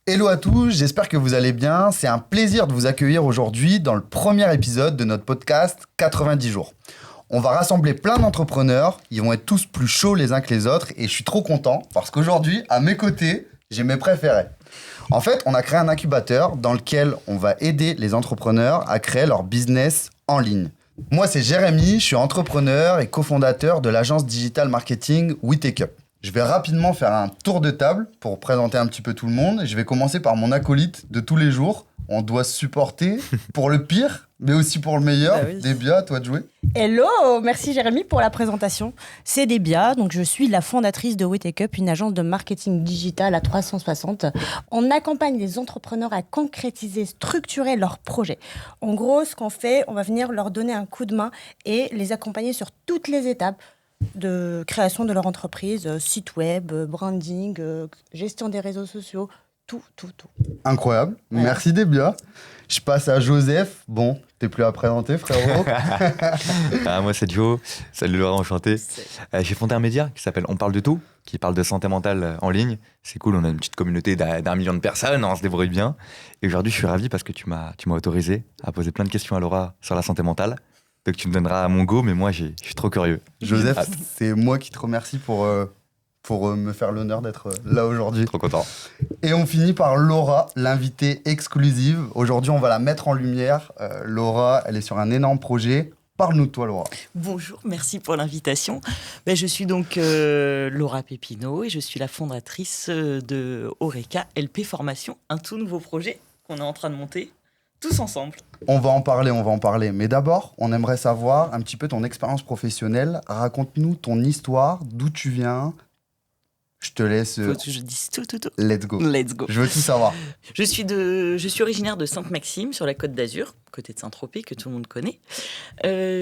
Hello à tous, j'espère que vous allez bien. C'est un plaisir de vous accueillir aujourd'hui dans le premier épisode de notre podcast 90 jours. On va rassembler plein d'entrepreneurs, ils vont être tous plus chauds les uns que les autres et je suis trop content parce qu'aujourd'hui, à mes côtés, j'ai mes préférés. En fait, on a créé un incubateur dans lequel on va aider les entrepreneurs à créer leur business en ligne. Moi, c'est Jérémy, je suis entrepreneur et cofondateur de l'agence digital marketing WeTakeUp. Je vais rapidement faire un tour de table pour présenter un petit peu tout le monde. Je vais commencer par mon acolyte de tous les jours. On doit se supporter pour le pire, mais aussi pour le meilleur. Bah oui. Débia, à toi de jouer. Hello, merci Jérémy pour la présentation. C'est Débia, donc je suis la fondatrice de WeTakeUp, une agence de marketing digital à 360. On accompagne les entrepreneurs à concrétiser, structurer leurs projets. En gros, ce qu'on fait, on va venir leur donner un coup de main et les accompagner sur toutes les étapes de création de leur entreprise, site web, branding, gestion des réseaux sociaux, tout. Incroyable. Voilà. Merci Débia. Je passe à Joseph. Bon, t'es plus à présenter, frérot. Moi, c'est Joe. Salut Laurent, enchanté. J'ai fondé un média qui s'appelle On parle de tout, qui parle de santé mentale en ligne. C'est cool, on a une petite communauté d'1 million de personnes, on se débrouille bien. Et aujourd'hui, je suis ravi parce que tu m'as autorisé à poser plein de questions à Laura sur la santé mentale. Donc tu me donneras mon go, mais moi, je suis trop curieux. Joseph, c'est moi qui te remercie pour me faire l'honneur d'être là aujourd'hui. Trop content. Et on finit par Laura, l'invitée exclusive. Aujourd'hui, on va la mettre en lumière. Laura, elle est sur un énorme projet. Parle-nous de toi, Laura. Bonjour, merci pour l'invitation. Je suis donc Laura Pépino et je suis la fondatrice de Oreca LP Formation, un tout nouveau projet qu'on est en train de monter tous ensemble. On va en parler. Mais d'abord, on aimerait savoir un petit peu ton expérience professionnelle. Raconte-nous ton histoire, d'où tu viens. Je te laisse. Faut que je dise tout. Let's go. Let's go. Je veux tout savoir. Je suis originaire de Sainte-Maxime, sur la Côte d'Azur, côté de Saint-Tropez, que tout le monde connaît.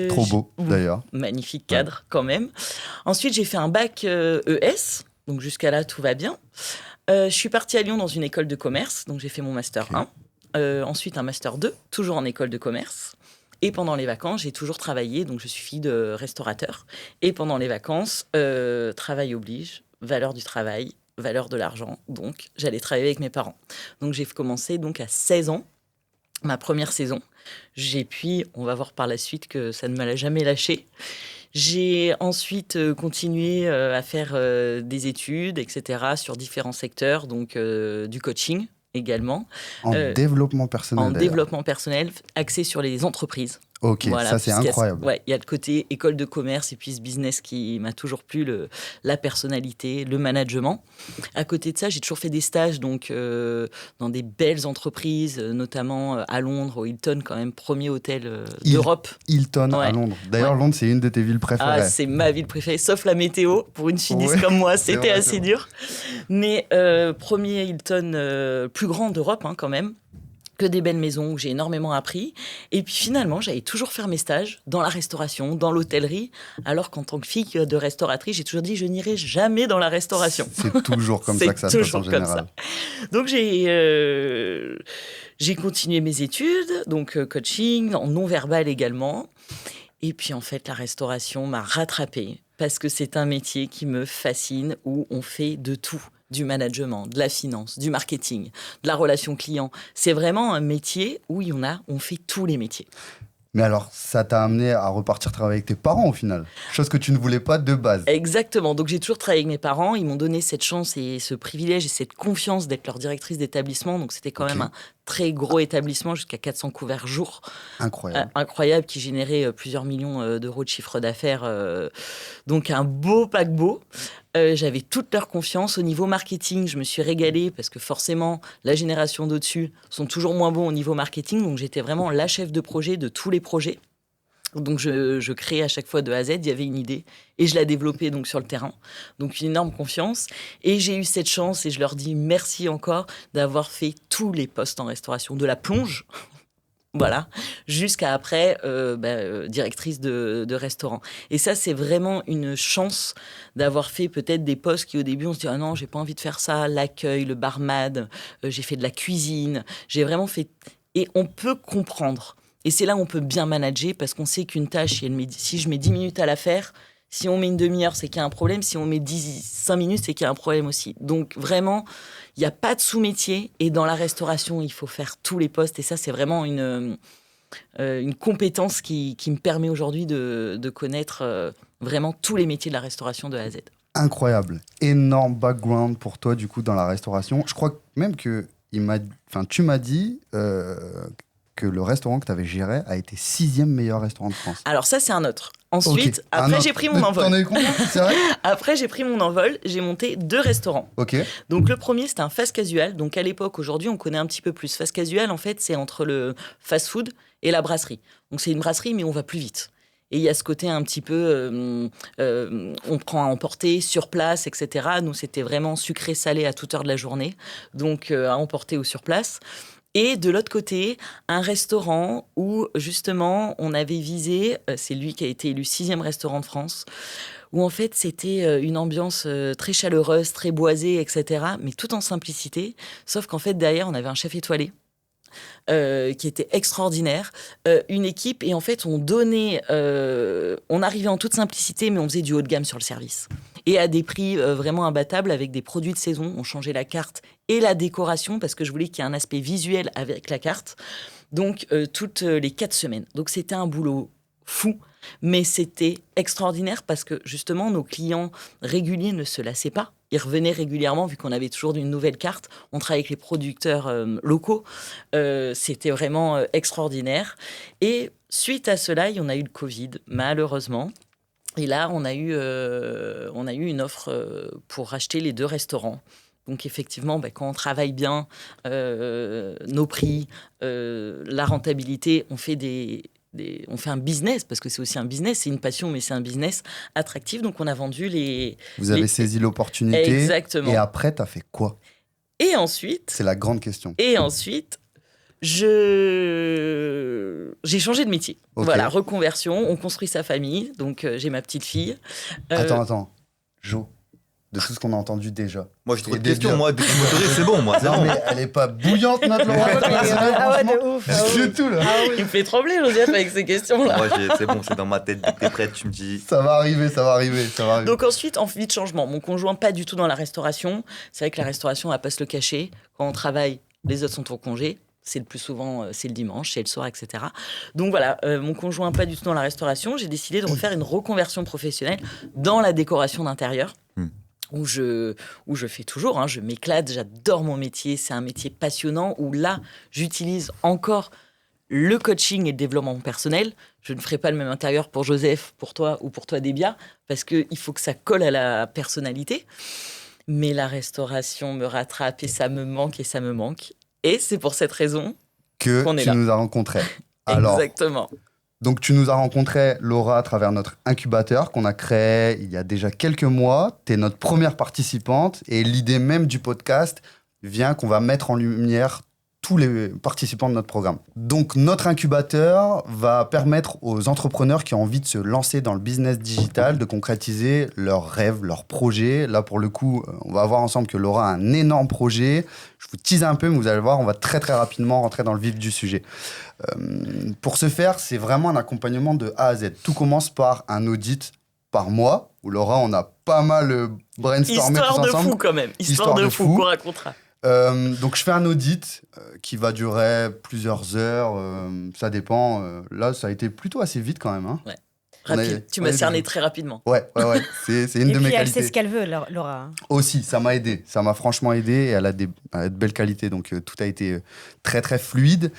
Trop beau, d'ailleurs. Magnifique cadre, quand même. Ensuite, j'ai fait un bac ES, donc jusqu'à là, tout va bien. Je suis partie à Lyon dans une école de commerce, donc j'ai fait mon master 1. Ensuite, un master 2, toujours en école de commerce. Et pendant les vacances, j'ai toujours travaillé, donc je suis fille de restaurateur. Et pendant les vacances, travail oblige, valeur du travail, valeur de l'argent. Donc, j'allais travailler avec mes parents. Donc, j'ai commencé donc à 16 ans, ma première saison. On va voir par la suite que ça ne m'a jamais lâché. J'ai ensuite continué à faire des études, etc., sur différents secteurs, donc du coaching également. En développement personnel. En développement personnel, axé sur les entreprises. Ok, voilà, ça c'est incroyable. Il y a le côté école de commerce et puis ce business qui m'a toujours plu, la personnalité, le management. À côté de ça, j'ai toujours fait des stages donc, dans des belles entreprises, notamment à Londres, au Hilton, quand même, premier hôtel d'Europe. Hilton Ouais. à Londres. D'ailleurs, Londres, c'est une de tes villes préférées. Ah, c'est ma ville préférée, sauf la météo. Pour une Suisse comme moi, c'était assez dur. Mais premier Hilton plus grand d'Europe, quand même. Que des belles maisons où j'ai énormément appris. Et puis finalement, j'allais toujours faire mes stages dans la restauration, dans l'hôtellerie, alors qu'en tant que fille de restauratrice, j'ai toujours dit je n'irai jamais dans la restauration. C'est toujours comme ça que ça se passe en général. Donc j'ai continué mes études, donc coaching, en non-verbal également. Et puis en fait, la restauration m'a rattrapée parce que c'est un métier qui me fascine où on fait de tout. Du management, de la finance, du marketing, de la relation client. C'est vraiment un métier où on fait tous les métiers. Mais alors, ça t'a amené à repartir travailler avec tes parents au final, chose que tu ne voulais pas de base. Exactement. Donc j'ai toujours travaillé avec mes parents. Ils m'ont donné cette chance et ce privilège et cette confiance d'être leur directrice d'établissement. Donc c'était quand même un très gros établissement, jusqu'à 400 couverts jour. Incroyable. Incroyable, qui générait plusieurs millions d'euros de chiffre d'affaires. Donc un beau paquebot. J'avais toute leur confiance. Au niveau marketing, je me suis régalée parce que forcément, la génération d'au-dessus sont toujours moins bons au niveau marketing. Donc, j'étais vraiment la chef de projet de tous les projets. Donc, je créais à chaque fois de A à Z. Il y avait une idée et je la développais donc sur le terrain. Donc, une énorme confiance. Et j'ai eu cette chance et je leur dis merci encore d'avoir fait tous les postes en restauration, de la plonge. Voilà, jusqu'à après, directrice de restaurant. Et ça, c'est vraiment une chance d'avoir fait peut-être des postes qui, au début, on se dit « Ah non, j'ai pas envie de faire ça, l'accueil, le barman, j'ai fait de la cuisine. » J'ai vraiment fait... Et on peut comprendre. Et c'est là où on peut bien manager parce qu'on sait qu'une tâche, si je mets 10 minutes à la faire, Si on met une demi-heure, c'est qu'il y a un problème. Si on met 5 minutes, c'est qu'il y a un problème aussi. Donc vraiment, il n'y a pas de sous-métier. Et dans la restauration, il faut faire tous les postes. Et ça, c'est vraiment une compétence qui me permet aujourd'hui de connaître vraiment tous les métiers de la restauration de A à Z. Incroyable. Énorme background pour toi, du coup, dans la restauration. Je crois même que tu m'as dit que le restaurant que tu avais géré a été 6e meilleur restaurant de France. Alors ça, c'est un autre. Ensuite, Okay. après, j'ai pris mon envol. T'en as eu combien? C'est vrai? Après, j'ai pris mon envol. J'ai monté 2 restaurants. Ok. Donc le premier, c'était un fast casual. Donc à l'époque, aujourd'hui, on connaît un petit peu plus. Fast casual, en fait, c'est entre le fast food et la brasserie. Donc c'est une brasserie, mais on va plus vite. Et il y a ce côté un petit peu, on prend à emporter sur place, etc. Nous, c'était vraiment sucré-salé à toute heure de la journée. Donc à emporter ou sur place. Et de l'autre côté, un restaurant où, justement, on avait visé, c'est lui qui a été élu 6e restaurant de France, où en fait, c'était une ambiance très chaleureuse, très boisée, etc., mais tout en simplicité. Sauf qu'en fait, derrière, on avait un chef étoilé. Qui était extraordinaire, une équipe, et en fait on arrivait en toute simplicité, mais on faisait du haut de gamme sur le service et à des prix vraiment imbattables, avec des produits de saison. On changeait la carte et la décoration parce que je voulais qu'il y ait un aspect visuel avec la carte, donc toutes les 4 semaines. Donc c'était un boulot fou, mais c'était extraordinaire parce que justement nos clients réguliers ne se lassaient pas. Ils revenaient régulièrement vu qu'on avait toujours une nouvelle carte. On travaillait avec les producteurs locaux. C'était vraiment extraordinaire. Et suite à cela, on a eu le Covid, malheureusement. Et là, on a eu une offre pour racheter les 2 restaurants. Donc effectivement, quand on travaille bien, nos prix, la rentabilité, on fait on fait un business, parce que c'est aussi un business, c'est une passion, mais c'est un business attractif. Donc, on a vendu Vous avez saisi l'opportunité. Exactement. Et après, tu as fait quoi? Et ensuite... C'est la grande question. Et ensuite, j'ai changé de métier. Okay. Voilà, reconversion, on construit sa famille. Donc, j'ai ma petite fille. Attends. Jo, de tout ce qu'on a entendu déjà. Moi, j'ai trouvé de questions. Moi, depuis que je m'autorise, c'est bon. Moi, c'est non, bon. mais elle est pas bouillante, notre Laura. Ah ouais, de ouf. C'est tout, là. Il me fait trembler, Joseph, avec ces questions-là. Moi, c'est bon, c'est dans ma tête. Dès que t'es prête, tu me dis. Ça va arriver. Donc ensuite, envie de changement. Mon conjoint, pas du tout dans la restauration. C'est vrai que la restauration, on va pas se le cacher. Quand on travaille, les autres sont au congé. C'est le plus souvent, c'est le dimanche, c'est le soir, etc. Donc voilà, mon conjoint, pas du tout dans la restauration. J'ai décidé de refaire une reconversion professionnelle dans la décoration d'intérieur. Où je fais toujours, je m'éclate, j'adore mon métier, c'est un métier passionnant où là, j'utilise encore le coaching et le développement personnel. Je ne ferai pas le même intérieur pour Joseph, pour toi ou pour toi, Débia, parce qu'il faut que ça colle à la personnalité. Mais la restauration me rattrape et ça me manque et ça me manque. Et c'est pour cette raison qu'on est là. Tu nous as rencontrés. Alors, exactement. Donc, tu nous as rencontré, Laura, à travers notre incubateur qu'on a créé il y a déjà quelques mois. Tu es notre première participante et l'idée même du podcast vient qu'on va mettre en lumière tous les participants de notre programme. Donc, notre incubateur va permettre aux entrepreneurs qui ont envie de se lancer dans le business digital de concrétiser leurs rêves, leurs projets. Là, pour le coup, on va voir ensemble que Laura a un énorme projet. Je vous tease un peu, mais vous allez voir, on va très, très rapidement rentrer dans le vif du sujet. Pour ce faire, c'est vraiment un accompagnement de A à Z. Tout commence par un audit par mois, où Laura, on a pas mal brainstormé tous ensemble. Histoire de fou quand même. Histoire de fou qu'on racontera. Donc, je fais un audit qui va durer plusieurs heures. Ça dépend. Là, ça a été plutôt assez vite quand même. Hein. Ouais. Rapide. Tu m'as cerné très rapidement. Ouais. C'est une de mes qualités. Et puis, elle sait ce qu'elle veut, Laura. Aussi, ça m'a aidé. Ça m'a franchement aidé et elle a de belles qualités. Donc, tout a été très, très fluide.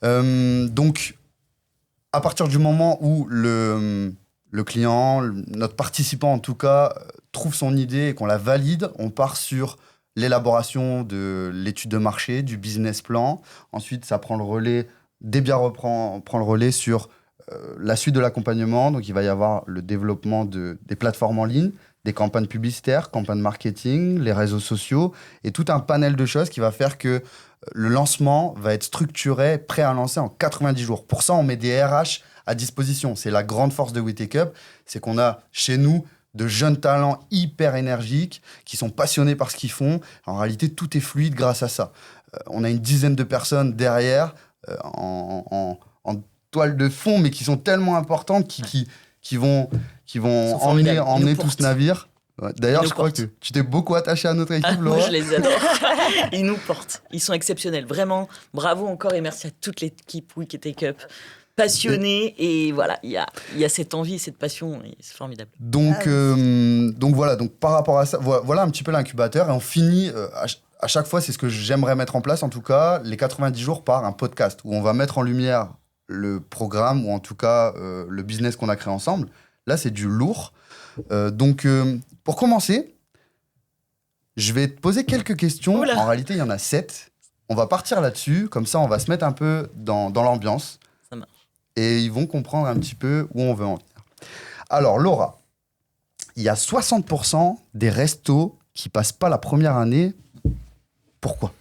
Donc, à partir du moment où le client, notre participant en tout cas, trouve son idée et qu'on la valide, on part sur l'élaboration de l'étude de marché, du business plan. Ensuite, ça prend le relais. Débia prend le relais sur la suite de l'accompagnement. Donc, il va y avoir le développement des plateformes en ligne, des campagnes publicitaires, campagnes marketing, les réseaux sociaux et tout un panel de choses qui va faire que le lancement va être structuré, prêt à lancer en 90 jours. Pour ça, on met des RH à disposition. C'est la grande force de We Take Up, c'est qu'on a chez nous de jeunes talents hyper énergiques qui sont passionnés par ce qu'ils font. En réalité, tout est fluide grâce à ça. On a une dizaine de personnes derrière en toile de fond, mais qui sont tellement importantes, qui qui vont sont formidables. Ils emmener nous tout portent. ce navire. Ouais. D'ailleurs, Ils je nous crois portent. que tu t'es beaucoup attaché à notre équipe, Moi, Laura. je les adore. Ils nous portent. Ils sont exceptionnels. Vraiment, bravo encore et merci à toute l'équipe We Take Up. Passionnée et voilà, il y a cette envie, cette passion, et c'est formidable. Donc voilà, donc par rapport à ça, voilà un petit peu l'incubateur et on finit à chaque fois, c'est ce que j'aimerais mettre en place en tout cas, les 90 jours par un podcast où on va mettre en lumière le programme ou en tout cas le business qu'on a créé ensemble. Là, c'est du lourd. Donc pour commencer, je vais te poser quelques questions. Oula. En réalité, il y en a 7. On va partir là-dessus, comme ça on va se mettre un peu dans l'ambiance. Ça marche. Et ils vont comprendre un petit peu où on veut en venir. Alors, Laura, il y a 60% des restos qui passent pas la première année. Pourquoi ?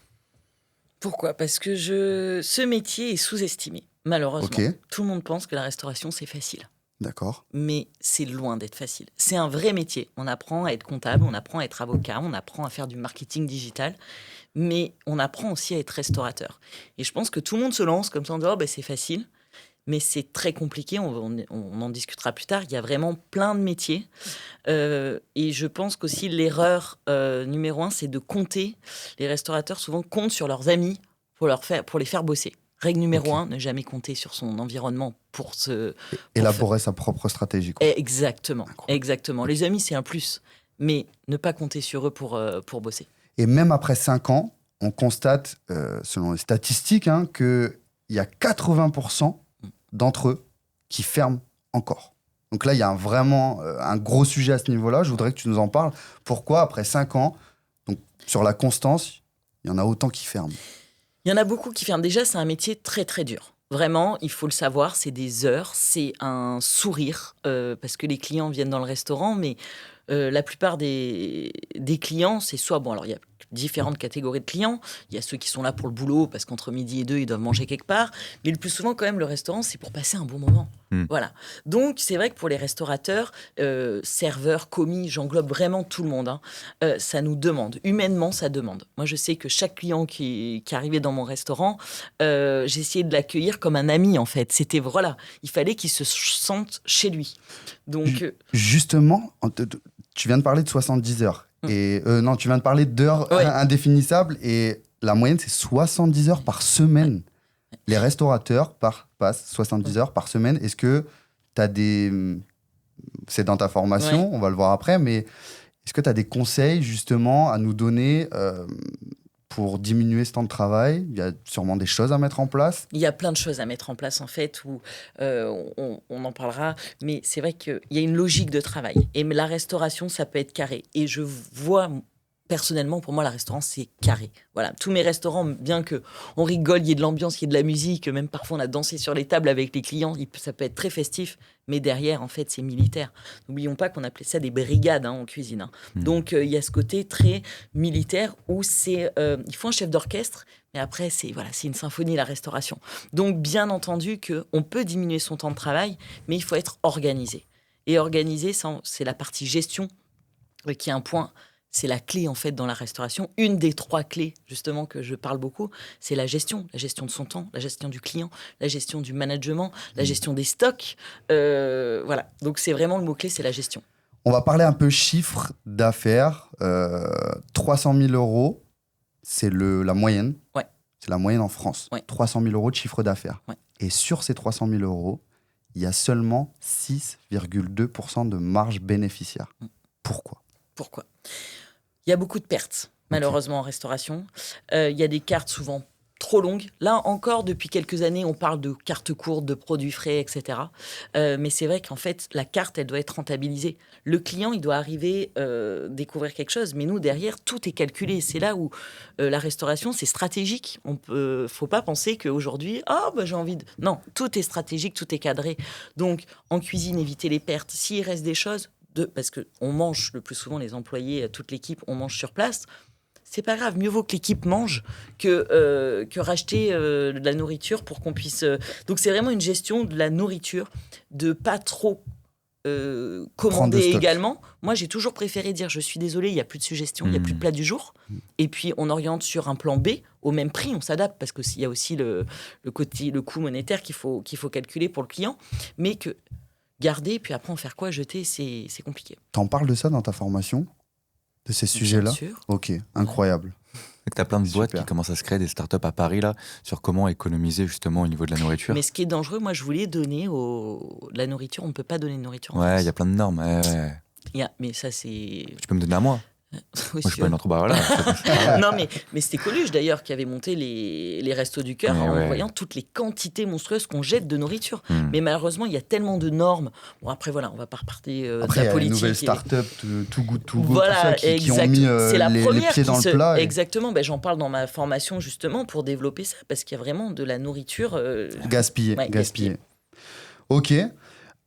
Pourquoi ? Parce que ce métier est sous-estimé, malheureusement. Ok, Tout le monde pense que la restauration, c'est facile. d'accord. Mais c'est loin d'être facile. C'est un vrai métier. On apprend à être comptable, on apprend à être avocat, on apprend à faire du marketing digital, mais on apprend aussi à être restaurateur. Et je pense que tout le monde se lance comme ça en disant « oh, ben, c'est facile ». Mais c'est très compliqué, on en discutera plus tard. Il y a vraiment plein de métiers. Et je pense qu'aussi l'erreur numéro 1, c'est de compter. Les restaurateurs souvent comptent sur leurs amis pour les faire bosser. Règle numéro 1, ne jamais compter sur son environnement pour Élaborer sa propre stratégie. Quoi. Exactement, exactement. Les amis, c'est un plus. Mais ne pas compter sur eux pour bosser. Et même après 5 ans, on constate, selon les statistiques, qu'il y a 80% d'entre eux qui ferment encore. Donc là, il y a vraiment un gros sujet à ce niveau-là. Je voudrais que tu nous en parles. Pourquoi, après 5 ans, donc, sur la constance, il y en a autant qui ferment ? Il y en a beaucoup qui ferment. Déjà, c'est un métier très, très dur. Vraiment, il faut le savoir, c'est des heures, c'est un sourire, parce que les clients viennent dans le restaurant, mais la plupart des clients, c'est soit... Bon, alors, il y a différentes catégories de clients. Il y a ceux qui sont là pour le boulot, parce qu'entre midi et 2, ils doivent manger quelque part. Mais le plus souvent, quand même, le restaurant, c'est pour passer un bon moment. Voilà. Donc, c'est vrai que pour les restaurateurs, serveurs, commis, j'englobe vraiment tout le monde, ça nous demande. Humainement, ça demande. Moi, je sais que chaque client qui arrivait dans mon restaurant, j'essayais de l'accueillir comme un ami, en fait. C'était, voilà, il fallait qu'il se sente chez lui. Donc, justement, tu viens de parler de 70 heures. Et non, tu viens de parler d'heures indéfinissables. Et la moyenne, c'est 70 heures par semaine. Les restaurateurs passent 70 heures par semaine. Est-ce que tu as des... C'est dans ta formation, on va le voir après, mais est-ce que tu as des conseils justement à nous donner pour diminuer ce temps de travail ? Il y a sûrement des choses à mettre en place. Il y a plein de choses à mettre en place, en fait, où on en parlera. Mais c'est vrai qu'il y a une logique de travail. Et la restauration, ça peut être carré. Et je vois... Personnellement, pour moi, la restaurant, c'est carré. Voilà, tous mes restaurants, bien qu'on rigole, il y ait de l'ambiance, il y ait de la musique, même parfois on a dansé sur les tables avec les clients, ça peut être très festif, mais derrière, en fait, c'est militaire. N'oublions pas qu'on appelait ça des brigades en cuisine. Donc, il y a ce côté très militaire où il faut un chef d'orchestre, mais après, c'est une symphonie, la restauration. Donc, bien entendu qu'on peut diminuer son temps de travail, mais il faut être organisé. Et organisé, c'est la partie gestion qui est un point... C'est la clé, en fait, dans la restauration. Une des 3 clés, justement, que je parle beaucoup, c'est la gestion de son temps, la gestion du client, la gestion du management, la gestion des stocks. Voilà. Donc, c'est vraiment le mot-clé, c'est la gestion. On va parler un peu chiffre d'affaires. 300 000 euros, c'est la moyenne. Ouais. C'est la moyenne en France. Ouais. 300 000 euros de chiffre d'affaires. Ouais. Et sur ces 300 000 euros, il y a seulement 6,2% de marge bénéficiaire. Pourquoi ? Il y a beaucoup de pertes, malheureusement, en restauration. Il y a des cartes souvent trop longues. Là encore, depuis quelques années, on parle de cartes courtes, de produits frais, etc. Mais c'est vrai qu'en fait, la carte, elle doit être rentabilisée. Le client, il doit arriver découvrir quelque chose. Mais nous, derrière, tout est calculé. C'est là où la restauration, c'est stratégique. Faut pas penser qu'aujourd'hui, j'ai envie de... Non, tout est stratégique, tout est cadré. Donc, en cuisine, éviter les pertes. S'il reste des choses... parce qu'on mange le plus souvent, les employés, toute l'équipe, on mange sur place. C'est pas grave, mieux vaut que l'équipe mange que racheter de la nourriture pour qu'on puisse... Donc c'est vraiment une gestion de la nourriture, de pas trop commander également. Moi, j'ai toujours préféré dire, je suis désolé, il n'y a plus de suggestion, il n'y a plus de plat du jour. Et puis, on oriente sur un plan B, au même prix, on s'adapte, parce qu'il y a aussi le coût monétaire qu'il faut calculer pour le client, mais que garder, puis après en faire quoi? Jeter, c'est compliqué. T'en parles de ça dans ta formation? De ces sujets-là? Bien sûr. Ok, incroyable. Tu as plein de boîtes Super. qui commencent à se créer, des startups à Paris, là, sur comment économiser justement au niveau de la nourriture. Mais ce qui est dangereux, moi, je voulais donner de la nourriture. On ne peut pas donner de nourriture en Ouais, France. il y a plein de normes. Ouais. Mais ça, c'est... Tu peux me donner à moi? Oui, Moi, je suis pas sûr. une entreprise. Voilà. Non, mais c'était Coluche d'ailleurs qui avait monté les Restos du Cœur Ouais, en ouais. voyant toutes les quantités monstrueuses qu'on jette de nourriture. Hmm. Mais malheureusement, il y a tellement de normes. Bon, après, voilà, on va pas repartir Après, de il y la a les politique. nouvelles et- startups, Too Good To Go, Voilà, tout ça, qui ont exact. mis C'est la les première pieds qui dans le plat. Exactement, ben, j'en parle dans ma formation justement pour développer ça, parce qu'il y a vraiment de la nourriture... Gaspillé, Ouais, gaspillé. Ok.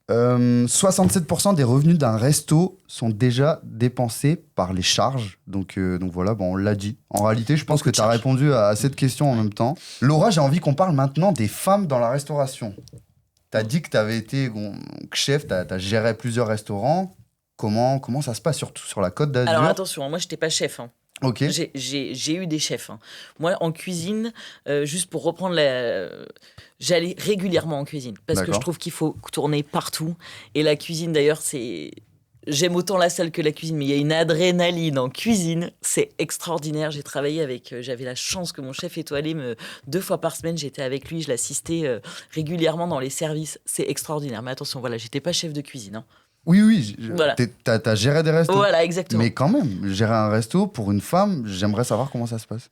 67% des revenus d'un resto sont déjà dépensés par les charges. Donc voilà, bon, on l'a dit. En réalité, je pense Beaucoup que de tu as charges. répondu à cette question en même temps. Laura, j'ai envie qu'on parle maintenant des femmes dans la restauration. Tu as dit que tu avais été chef, tu as géré plusieurs restaurants. Comment ça se passe, surtout sur la Côte d'Azur? Alors attention, moi je n'étais pas chef. Hein. Ok. J'ai eu des chefs. Hein. Moi, en cuisine, juste pour reprendre j'allais régulièrement en cuisine parce que D'accord. je trouve qu'il faut tourner partout. Et la cuisine, d'ailleurs, j'aime autant la salle que la cuisine, mais il y a une adrénaline en cuisine, c'est extraordinaire. J'ai travaillé j'avais la chance que mon chef étoilé, 2 fois par semaine, j'étais avec lui, je l'assistais régulièrement dans les services. C'est extraordinaire. Mais attention, voilà, j'étais pas chef de cuisine. Hein. Oui, Voilà. T'as géré des restos. Voilà, exactement. Mais quand même, gérer un resto pour une femme, j'aimerais savoir comment ça se passe.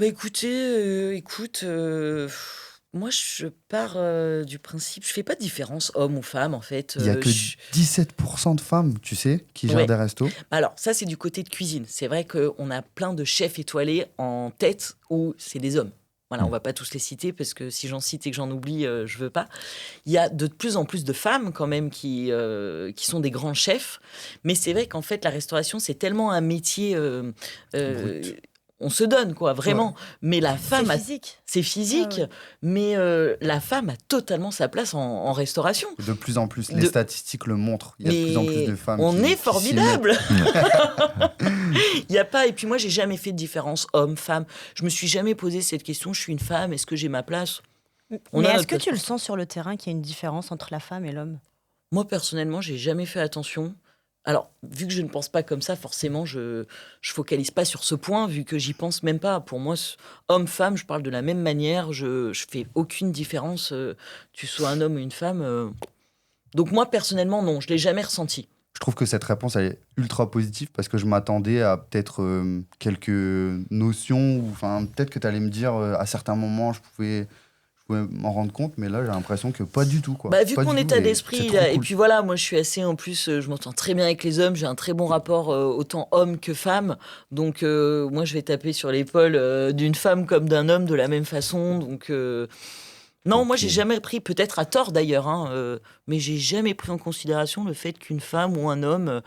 Écoute, moi je pars du principe, je fais pas de différence homme ou femme en fait. Il y a que 17% de femmes, tu sais, qui gèrent Ouais. des restos. Alors ça c'est du côté de cuisine. C'est vrai qu'on a plein de chefs étoilés en tête où c'est des hommes. Voilà, on va pas tous les citer parce que si j'en cite et que j'en oublie, je veux pas. Il y a de plus en plus de femmes quand même qui sont des grands chefs. Mais c'est vrai qu'en fait la restauration c'est tellement un métier... Brut. on se donne, quoi, vraiment. Mais la femme, C'est physique. c'est physique, Ah ouais. mais la femme a totalement sa place en restauration. De plus en plus, les De- statistiques le montrent. Il y a de Mais plus en plus de femmes. on qui est s'y mettent. formidable. Il y a pas. Et puis moi, j'ai jamais fait de différence homme-femme. Je me suis jamais posé cette question. Je suis une femme. Est-ce que j'ai ma place? On Mais a est-ce notre que place. tu le sens sur le terrain qu'il y a une différence entre la femme et l'homme? Moi, personnellement, j'ai jamais fait attention. Alors, vu que je ne pense pas comme ça, forcément, je focalise pas sur ce point, vu que j'y pense même pas. Pour moi, homme-femme, je parle de la même manière. Je fais aucune différence. Tu sois un homme ou une femme. Donc moi, personnellement, non, je l'ai jamais ressenti. Je trouve que cette réponse elle est ultra positive parce que je m'attendais à peut-être quelques notions ou enfin peut-être que tu allais me dire à certains moments je pouvais m'en rendre compte, mais là j'ai l'impression que pas du tout quoi. Bah, vu Pas que mon du tout, état et d'esprit, c'est là, trop et cool. puis voilà, moi je suis assez, en plus, je m'entends très bien avec les hommes, j'ai un très bon rapport autant homme que femme, donc moi je vais taper sur l'épaule d'une femme comme d'un homme de la même façon, donc non, moi Ok. j'ai jamais pris, peut-être à tort d'ailleurs, hein, mais j'ai jamais pris en considération le fait qu'une femme ou un homme,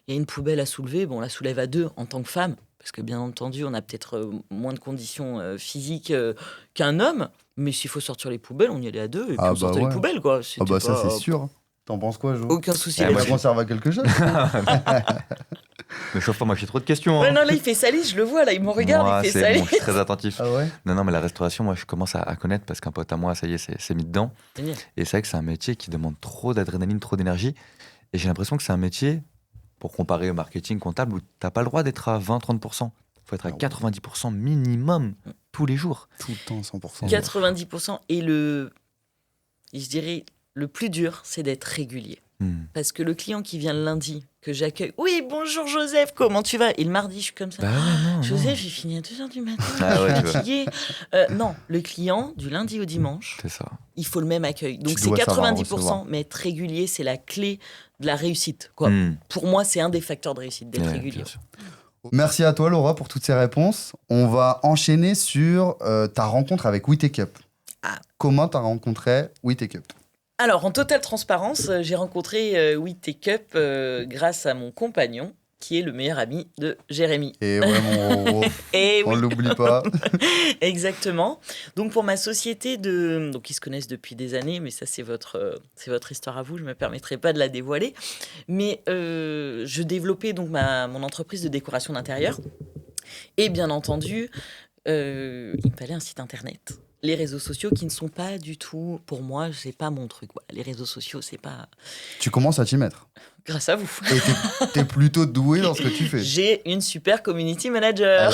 il y a une poubelle à soulever, bon on la soulève à deux en tant que femme, parce que bien entendu on a peut-être moins de conditions physiques qu'un homme, mais s'il faut sortir les poubelles, on y allait à deux, et puis Ah on sortait bah les ouais. poubelles, quoi. Ah bah ça C'était c'est pas- sûr. T'en penses quoi, Jo? Aucun souci Ah, Ça moi, là-dessus. conserve à quelque chose? Mais chauffe pas, moi j'ai trop de questions. Ouais, Hein. non, là, il fait sali, je le vois, là, il me regarde, Moi, il fait c'est sali. bon, je suis très attentif. Ah ouais? Non, mais la restauration, moi je commence à connaître parce qu'un pote à moi, ça y est, s'est mis dedans. Génial. Et c'est vrai que c'est un métier qui demande trop d'adrénaline, trop d'énergie. Et j'ai l'impression que c'est un métier, pour comparer au marketing comptable, où t'as pas le droit d'être à 20-30%. Il faut être à Ah ouais. 90% minimum tous les jours. Tout le temps 100%. 90%. Et je dirais, le plus dur, c'est d'être régulier. Hmm. Parce que le client qui vient le lundi, que j'accueille, oui, bonjour Joseph, comment tu vas? Et le mardi, je suis comme ça. Bah ouais, non. Joseph, j'ai fini à 2h du matin, Ah je ouais, suis tu vois. fatiguée. Non, le client, du lundi au dimanche, C'est ça. il faut le même accueil. Donc Tu c'est dois savoir 90%, recevoir. mais être régulier, c'est la clé de la réussite. Quoi. Hmm. Pour moi, c'est un des facteurs de réussite, d'être Ouais, régulier. bien sûr. Merci à toi Laura pour toutes ces réponses. On va enchaîner sur ta rencontre avec We Take Up. Ah. Comment t'as rencontré We Take Up? Alors, en totale transparence, j'ai rencontré We Take Up grâce à mon compagnon, qui est le meilleur ami de Jérémy. Et ouais, mon Et on oui, l'oublie pas. exactement. Donc, pour ma société donc ils se connaissent depuis des années, mais ça, c'est votre histoire à vous. Je ne me permettrai pas de la dévoiler. Mais je développais donc mon entreprise de décoration d'intérieur. Et bien entendu, il me fallait un site internet. les réseaux sociaux qui ne sont pas du tout, pour moi, c'est pas mon truc. Voilà, les réseaux sociaux, c'est pas... Tu commences à t'y mettre. Grâce à vous. Et t'es plutôt doué dans ce que tu fais. J'ai une super community manager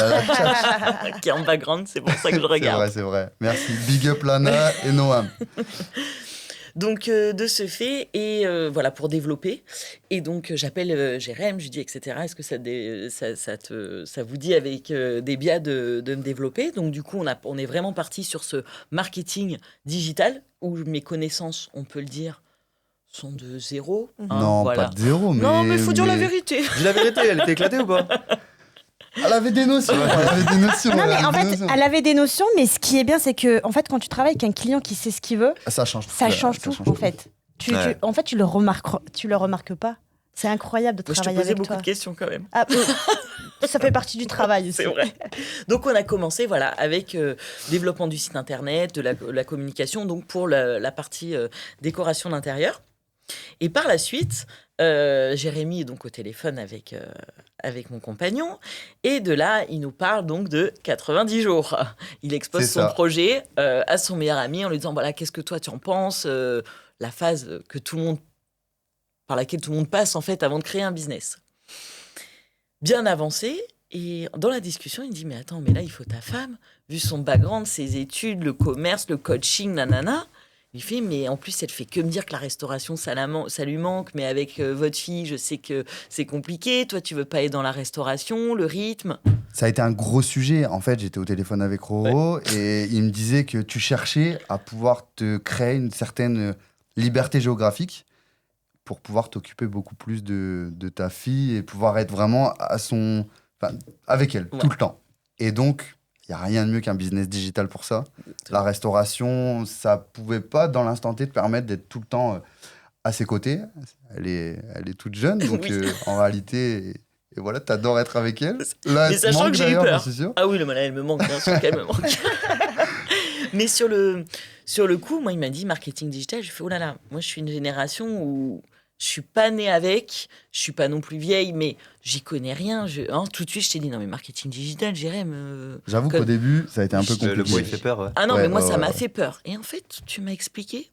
qui est en background, c'est pour ça que je regarde. C'est vrai. Merci. Big up Lana et Noam. Donc, de ce fait, et voilà, pour développer. Et donc, j'appelle Jérém, je lui dis, etc. Est-ce que ça vous dit avec des biais de me développer? Donc, du coup, on est vraiment parti sur ce marketing digital où mes connaissances, on peut le dire, sont de zéro. Non, voilà. pas de zéro, mais... Non, mais il faut dire la vérité. Dis la vérité, elle était éclatée ou pas? Elle avait des notions. Non, mais en fait, elle avait des notions, mais ce qui est bien, c'est que en fait, quand tu travailles avec un client qui sait ce qu'il veut, Ça change tout. ça change tout, en fait. En fait, tu le remarques pas. C'est incroyable de Je te travailler posais avec beaucoup toi. de questions quand même. Ah, ça fait partie du travail aussi. C'est vrai. Donc, on a commencé voilà, avec développement du site internet, de la communication, donc pour la partie décoration d'intérieur. Et par la suite, Jérémy est donc au téléphone avec mon compagnon. Et de là, il nous parle donc de 90 jours. Il expose son projet à son meilleur ami en lui disant, voilà, qu'est-ce que toi tu en penses, la phase par laquelle tout le monde passe en fait avant de créer un business. Bien avancé. Et dans la discussion, il dit, mais attends, mais là, il faut ta femme, vu son background, ses études, le commerce, le coaching, nanana. Il fait, mais en plus, elle fait que me dire que la restauration, ça lui manque, mais avec votre fille, je sais que c'est compliqué. Toi, tu veux pas être dans la restauration, le rythme. Ça a été un gros sujet. En fait, j'étais au téléphone avec Roro et il me disait que tu cherchais à pouvoir te créer une certaine liberté géographique pour pouvoir t'occuper beaucoup plus de ta fille et pouvoir être vraiment avec elle tout le temps. Et donc, il n'y a rien de mieux qu'un business digital pour ça. La restauration, ça ne pouvait pas, dans l'instant T, te permettre d'être tout le temps à ses côtés. Elle est toute jeune, donc Oui. En réalité, et voilà, tu adores être avec elle. Là, Mais elle te sachant manque que j'ai eu d'ailleurs, peur. j'en suis sûr. Ah oui, elle me manque, bien sûr qu'elle me manque. Mais sur le coup, moi, il m'a dit marketing digital. J'ai fait, oh là là, moi, je suis une génération où je suis pas née avec, je suis pas non plus vieille, mais j'y connais rien. Tout de suite, je t'ai dit, non, mais marketing digital, Jérém. J'avoue qu'au début, ça a été un peu compliqué. Le mot, il fait peur, ouais. Ah non, Ouais, mais moi, ouais, ça m'a ouais. fait peur. Et en fait, tu m'as expliqué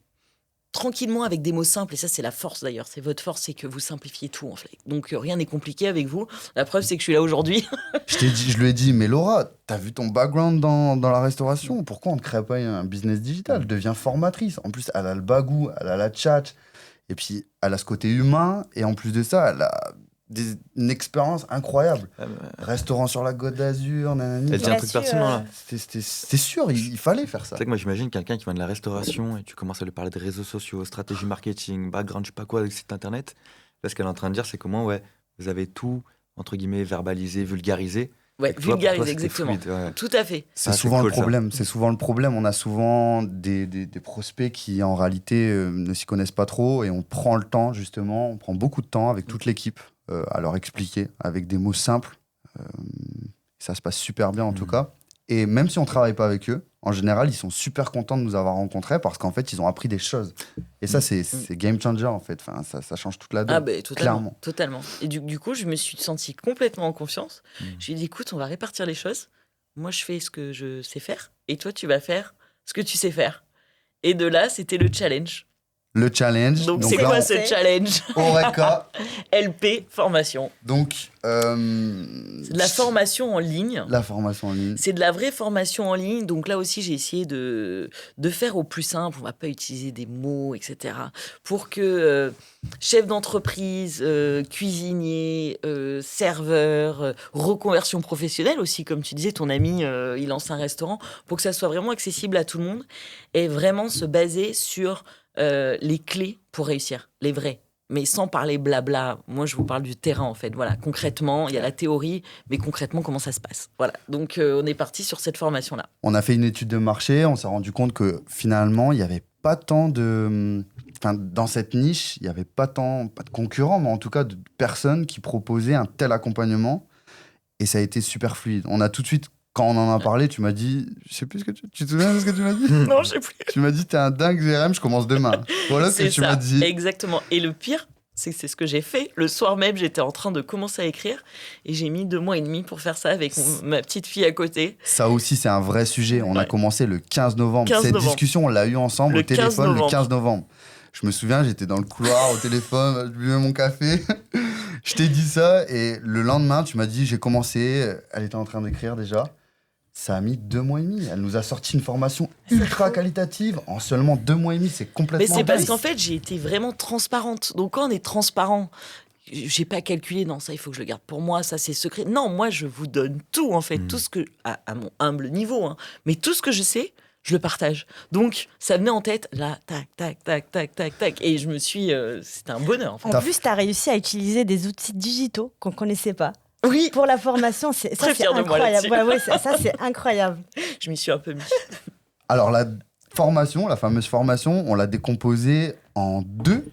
tranquillement avec des mots simples, et ça, c'est la force d'ailleurs. C'est votre force, c'est que vous simplifiez tout, en fait. Donc, rien n'est compliqué avec vous. La preuve, c'est que je suis là aujourd'hui. Je lui ai dit, mais Laura, t'as vu ton background dans la restauration, pourquoi on ne crée pas un business digital? Deviens formatrice. En plus, elle a le bagou, elle a la tchatch, et puis elle a ce côté humain, et en plus de ça, elle a une expérience incroyable. Restaurant sur la Côte d'Azur, nanani. Elle dit un truc pertinent là. C'était sûr, il fallait faire ça. C'est vrai que moi j'imagine quelqu'un qui vient de la restauration et tu commences à lui parler de réseaux sociaux, stratégie marketing, background, je sais pas quoi, avec site internet. Là, ce qu'elle est en train de dire, c'est comment vous avez tout, entre guillemets, verbalisé, vulgarisé. Ouais, Et que toi, pour toi, vulgarise, c'était exactement. fluide, ouais. Tout à fait. C'est Ah, souvent cool, le problème. C'est souvent le problème. On a souvent des prospects qui, en réalité, ne s'y connaissent pas trop et on prend le temps, justement, on prend beaucoup de temps avec toute l'équipe à leur expliquer avec des mots simples. Ça se passe super bien, en tout cas. Et même si on ne travaille pas avec eux, en général, ils sont super contents de nous avoir rencontrés parce qu'en fait, ils ont appris des choses. Et ça, c'est game changer, en fait. Enfin, ça change toute la donne. Ah ben Clairement. totalement. Et du coup, je me suis sentie complètement en confiance. Je lui ai dit, écoute, on va répartir les choses. Moi, je fais ce que je sais faire. Et toi, tu vas faire ce que tu sais faire. Et de là, c'était le challenge. Le challenge. Donc c'est là, quoi on- ce challenge? Horeca. LP formation. Donc, C'est de la formation en ligne. la formation en ligne. C'est de la vraie formation en ligne. Donc là aussi, j'ai essayé de faire au plus simple. On va pas utiliser des mots, etc. Pour que chef d'entreprise, cuisinier, serveur, reconversion professionnelle aussi, comme tu disais, ton ami, il lance un restaurant, pour que ça soit vraiment accessible à tout le monde et vraiment se baser sur les clés pour réussir, les vraies. Mais sans parler blabla. Moi, je vous parle du terrain, en fait. Voilà, concrètement, il y a la théorie, mais concrètement, comment ça se passe. Voilà, donc on est parti sur cette formation-là. On a fait une étude de marché, on s'est rendu compte que finalement, il n'y avait pas tant de... Enfin, dans cette niche, il n'y avait pas de concurrents, mais en tout cas de personnes qui proposaient un tel accompagnement. Et ça a été super fluide. On a tout de suite, quand on en a parlé, tu m'as dit... Je sais plus ce que tu te souviens de ce que tu m'as dit? Non, je sais plus. Tu m'as dit, t'es un dingue, Jérém, je commence demain. Voilà ce que C'est tu ça, m'as dit. exactement. Et le pire, C'est ce que j'ai fait. Le soir même, j'étais en train de commencer à écrire et j'ai mis 2 mois et demi pour faire ça avec ma petite fille à côté. Ça aussi, c'est un vrai sujet. On a commencé le 15 novembre. 15 Cette novembre. discussion, on l'a eue ensemble Le au téléphone 15 le 15 novembre. Je me souviens, j'étais dans le couloir au téléphone, je buvais mon café. Je t'ai dit ça et le lendemain, tu m'as dit, j'ai commencé. Elle était en train d'écrire déjà. Ça a mis 2 mois et demi. Elle nous a sorti une formation ultra qualitative en seulement 2 mois et demi. C'est complètement Mais c'est parce dingue. qu'en fait, j'ai été vraiment transparente. Donc quand on est transparent, j'ai pas calculé, non, ça il faut que je le garde pour moi, ça c'est secret. Non, moi je vous donne tout en fait, tout ce que, à mon humble niveau, hein, mais tout ce que je sais, je le partage. Donc ça venait en tête, là, tac, tac, tac, tac, tac, tac, et je me suis, c'était un bonheur en fait. En plus, tu as réussi à utiliser des outils digitaux qu'on ne connaissait pas. Oui, Pour la formation, c'est Très fière de moi incroyable. là-dessus. Ça, c'est incroyable. je m'y suis un peu mis. Alors, la formation, la fameuse formation, on l'a décomposée en 2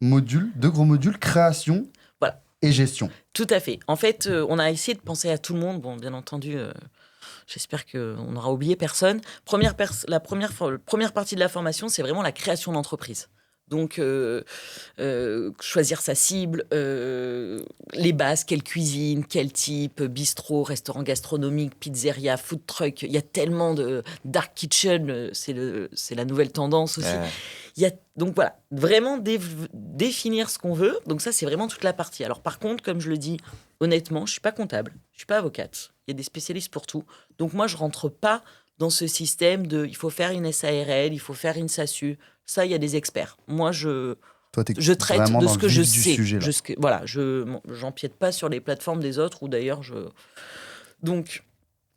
modules, 2 gros modules, création Voilà. et gestion. Tout à fait. En fait, on a essayé de penser à tout le monde. Bon, bien entendu, j'espère qu'on n'aura oublié personne. La première partie de la formation, c'est vraiment la création d'entreprise. Donc, choisir sa cible, les bases, quelle cuisine, quel type, bistrot, restaurant gastronomique, pizzeria, food truck. Il y a tellement de dark kitchen, c'est la nouvelle tendance aussi. Donc voilà, vraiment définir ce qu'on veut. Donc ça, c'est vraiment toute la partie. Alors par contre, comme je le dis, honnêtement, je suis pas comptable, je suis pas avocate. Il y a des spécialistes pour tout. Donc moi, je rentre pas dans ce système de il faut faire une SARL, il faut faire une SASU. Ça, il y a des experts. Moi, je traite vraiment de dans ce le que je vif du sais. sujet, là. Voilà, j'empiète pas sur les plateformes des autres, ou d'ailleurs, Donc,